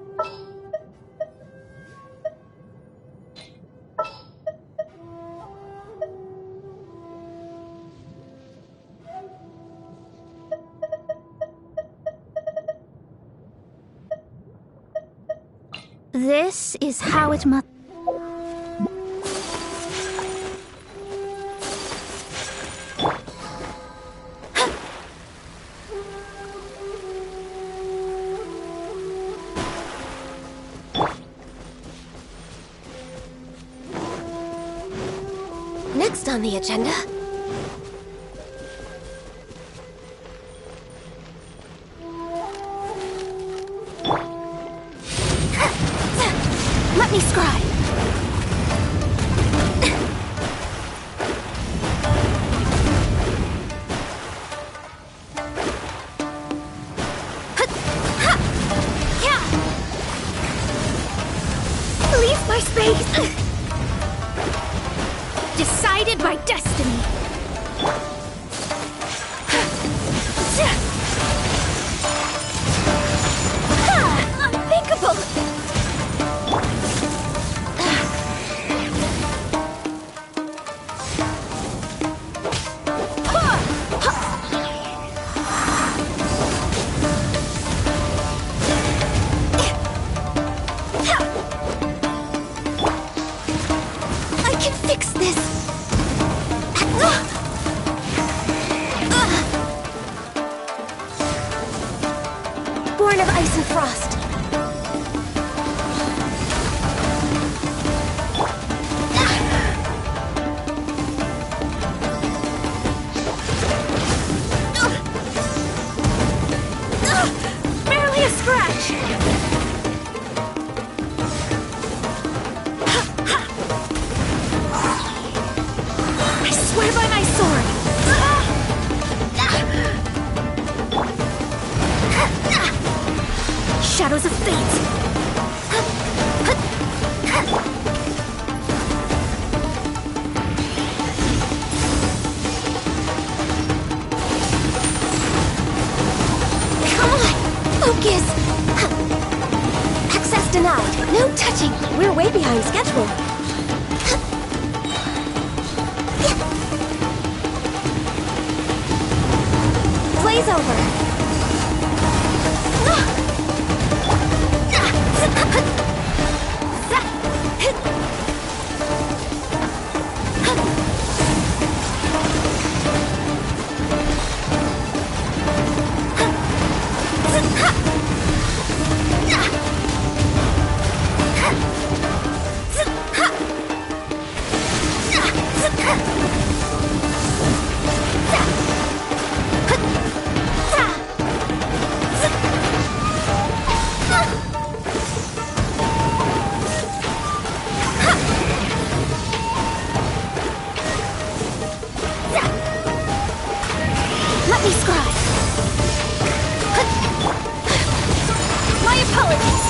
This is how it must. Next on the agenda. Let me scry. Unthinkable! I can fix this! Born of ice and frost. Barely a scratch! I swear by my sword! Shadows of fate! Come on! Focus! Access denied. No touching. We're way behind schedule. Blaze over. Let me scribe. My apologies.